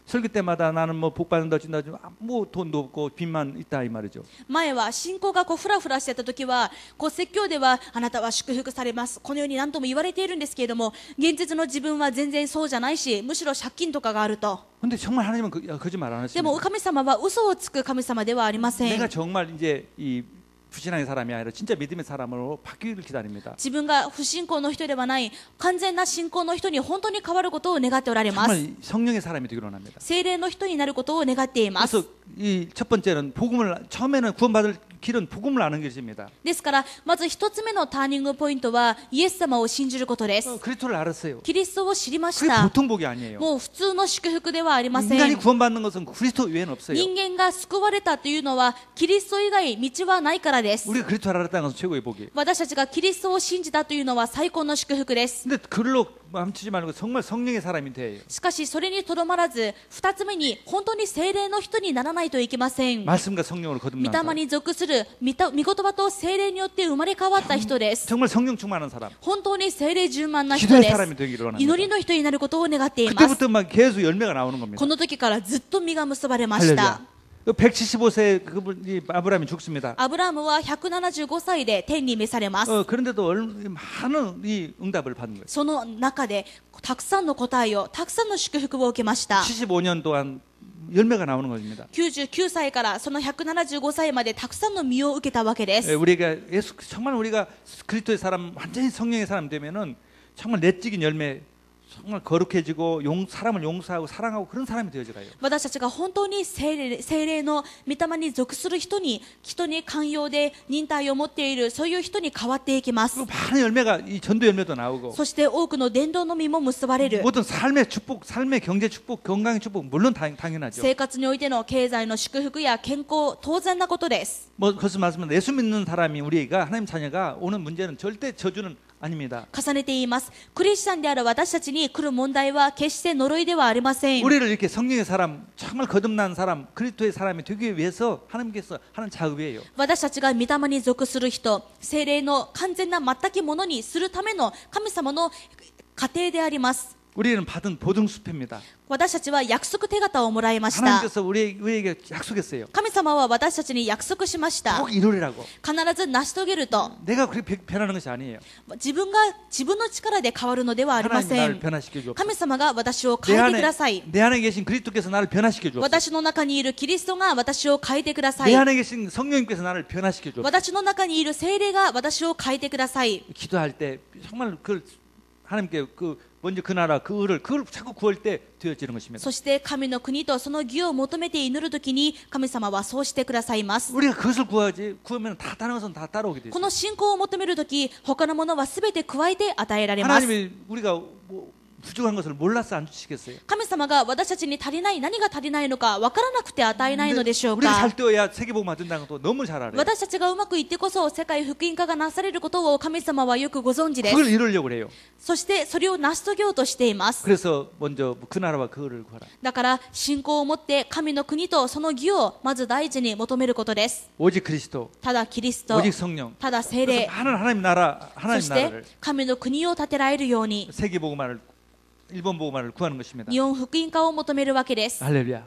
설교 때마다 나는 뭐 복 받는다 준다 뭐 돈도 없고 빚만 있다 이 말이죠. 前は信仰がこうフラフラしてた時はこう説教ではあなたは祝福されます、このように何とも言われているんですけれども、現実の自分は全然そうじゃないし、むしろ借金とかがあると。 근데 정말 하나님은 거짓말 안 でも 하십니다. 神様は嘘をつく神様ではありません。 내가 정말 이제 이 불신앙의 사람이 아니라 진짜 믿음의 사람으로 바뀌기를 기다립니다. 自分が不信仰の人ではない完全な信仰の人に本当に変わることを願っておられます。 정말 성령의 사람이 되기를 원합니다. 聖霊の人になることを願っています。 그래서 이 첫 번째는 복음을 처음에는 구원받을 길은 복음을 아는 것입니다. ですからまず一つ目のターニングポイントはイエス様を信じることです。 그리스도를 알았어요. キリストを知りまし 그게 た。 보통 복이 아니에요. もう普通の祝福ではありませ 인간이 ん。 구원받는 것은 그리스도 외에는 없어요. 人間が救われたというのはキリスト以外道はないからです。 우리가 그리스도를 알았다는 것은 최고의 복이에요. 私たちがキリストを信じたというのは最高の祝福です。 근데 그걸로 멈추지 말고 정말 성령의 사람이 돼요. しかしそれにとどまらず、二つ目に本当に聖霊の人にならないといけません。 말씀과 성령으로 御 거듭난 霊 사람. に属する御言葉と聖霊によって生まれ変わった人です。 정말 성령 충만한 사람. 本当に聖霊充満な人 기도의 です。 사람이 되기를 원합니다. 祈りの人になることを願っています。 그때부터 막 계속 열매가 나오는 겁니다. この時からずっと実が結ばれました。 할렐루야. 175세 그분이 아브라함이 죽습니다. アブラムは175歳で天に召されます。 그런데도 많은 이 응답을 받는 거예요. その中でたくさんの答えを、たくさんの祝福を受けました。 75년 동안 열매가 나오는 것입니다. 99歳からその175歳までたくさんの実を受けたわけです。 우리가 정말 우리가 그리스도의 사람 완전히 성령의 사람 되면은 정말 내적인 열매 정말 거룩해지고 사람을 용서하고 사랑하고 그런 사람이 되어져가요. 私たちが本当に聖霊の御霊に属する人に寛容で忍耐を持っている、そういう人に変わっていきます。 그리고 많은 열매가 이 전도 열매도 나오고 そして多くの伝道の実も結ばれる。 모든 삶의 축복, 삶의 경제 축복, 건강의 축복 물론 당연하죠. 生活においての経済の祝福や健康、当然なことです。 뭐 그것을 말씀은 예수 믿는 사람이 우리가 하나님 자녀가 오는 문제는 절대 저주는 아닙니다. 重ねて言います。クリスチャンである私たちに来る問題は決して呪いではありません。 우리를 이렇게 성령의 사람, 정말 거듭난 사람, 그리스도의 사람이 되기 위해서 하나님께서 하는 작업이에요. 私たちが御霊に属する人、聖霊の完全な全きものにするための神様の過程であります。 우리는 받은 보증수표입니다. 私たちは約束手形をもらいました。 하나님께서 우리에게 약속했어요. 神様は私たちに約束しました。 꼭 이루리라고. 必ず成し遂げると。 내가 그렇게 변하는 것이 아니에요. 自分の力で変わるのではありま 하나님 せ 나를 ん。 변화시켜 주옵소서. 神様が私を 내 変えてください。 내 안에 계신 그리스도께서 나를 변화시켜 주옵소서. 私の中にいるキリストが私を変えてくださ 내 い。 안에 계신 성령님께서 나를 변화시켜 주옵소서. 私の中にいる聖霊が私を変えてください。 기도할 때 정말 그 하나님께 먼저 그 나라 그걸 자꾸 구할 때 되어지는 것입니다. そして神の国とその義を求めて祈るときに神様はそうしてくださいます。 우리가 그것을 구하면 다 다른 것은 다 따라오게 되죠. この信仰を求めるとき、他のものはすべて加えて与えられます。 하나님이 우리가 부족한 것을 몰라서 안 주시겠어요? 神様が私たちに足りない、何が足りないのか分からなくて与えないのでしょう 우리가 か。 잘 되어야 세계복음 받는다는 것도 너무 잘 알아요. 私たちがうまくいってこそ世界福音化がなされることを神様はよくご存知です。 그걸 이루려고 그래요. そしてそれを成し遂げようとしています。 그래서 먼저 그 나라와 그거를 구하라. だから信仰を持って神の国とその義をまず第一に求めることです。 오직 그리스도, ただキリスト、 오직 성령. ただ聖 그래서 霊、 많은 하나님 나라, そ 하나님 して 나라를 神の国を建てられるように 세계복음화를 일본 복음화를 구하는 것입니다. 日本福音化を求めるわけです。 할렐루야.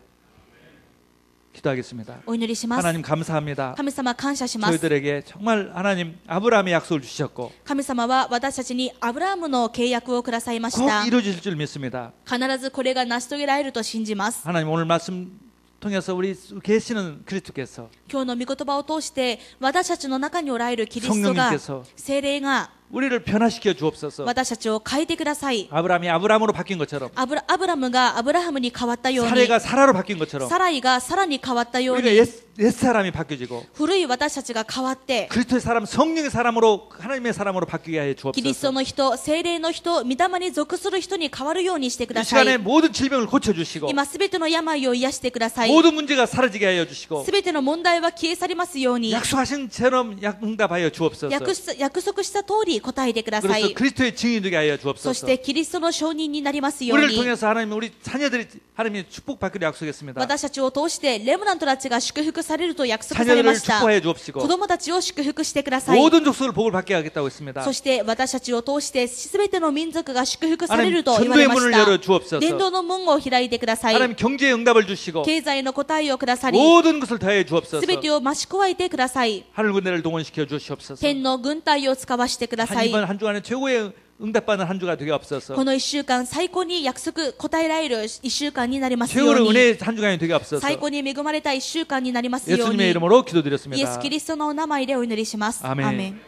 기도하겠습니다. お祈りします。 하나님 감사합니다. 神様感謝します。 저희들에게 정말 하나님 아브라함의 약속을 주셨고 神様は私たちにアブラハムの契約をくださいまし 꼭 た。 이루어질 줄 믿습니다. 必ずこれが成し遂げられると信じます。 하나님 오늘 말씀 통해서 우리 계시는 그리스도께서 今日の御言葉を通して私たちの中におられるキリストが 성령님께서 聖霊が 우리를 변화시켜 주옵소서. 私たちを変えてください。 아브라함이 아브라함으로 바뀐 것처럼 アブラムがアブラハムに変わったように 사례가 사라로 바뀐 것처럼 サライがサラに変わったよう 우리가 に 옛사람이 바뀌어지고 古い私たちが変わって 그리스도의 사람 성령의 사람으로 하나님의 사람으로 바뀌게 해 キリスト 주옵소서. の人、聖霊の人、御霊に属する人に変わるようにしてく 이 ださ 시간에 い。 모든 질병을 고쳐주시고 今すべての病を癒してください。 모든 문제가 사라지게 하여 주시고 すべての問題は消え去りますように 약속하신 처럼 응답하여 주옵소서. 約束した通り答えてくださ 그래서 い。 그리스도의 증인이 되게 하여 そ 주옵소서. してキリストの証人になりますよう 우리를 に 통해서 하나님 우리 자녀들이 하나님의 축복받기를 약속했습니다. 私たちを通してレムナントたちが祝福されると約束され 자녀들을 ました。 축복하여 주옵시고 子供たちを祝福してください。 모든 족속을 복을 받게 하겠다고 했습니다. そして私たちを通してすべての民族が祝福され 하나님 ると言われま 전도의 し 문을 た。 열어 주옵소서. 伝道の門を開いてください。 하나님 경제의 응답을 주시고 経済の答えをくださり、 모든 것을 더해 주옵소서. すべてを増し加えてください。 하늘 군대를 동원시켜 주시옵소서. 天の軍隊を使わしてくださ 한 い。 이번 한 주간에 최고의 응답받는 한 주가 되게 없어서 この1週間、最高に約束答えられる1週間になりますよう 최고의 に、 은혜의 한 주간이 되게 없어서 最高に恵まれた1週間になりますよう 예수님의 に、 이름으로 イエ 기도드렸습니다. ス・キリストのお名前でお祈りします。 아멘. アーメン。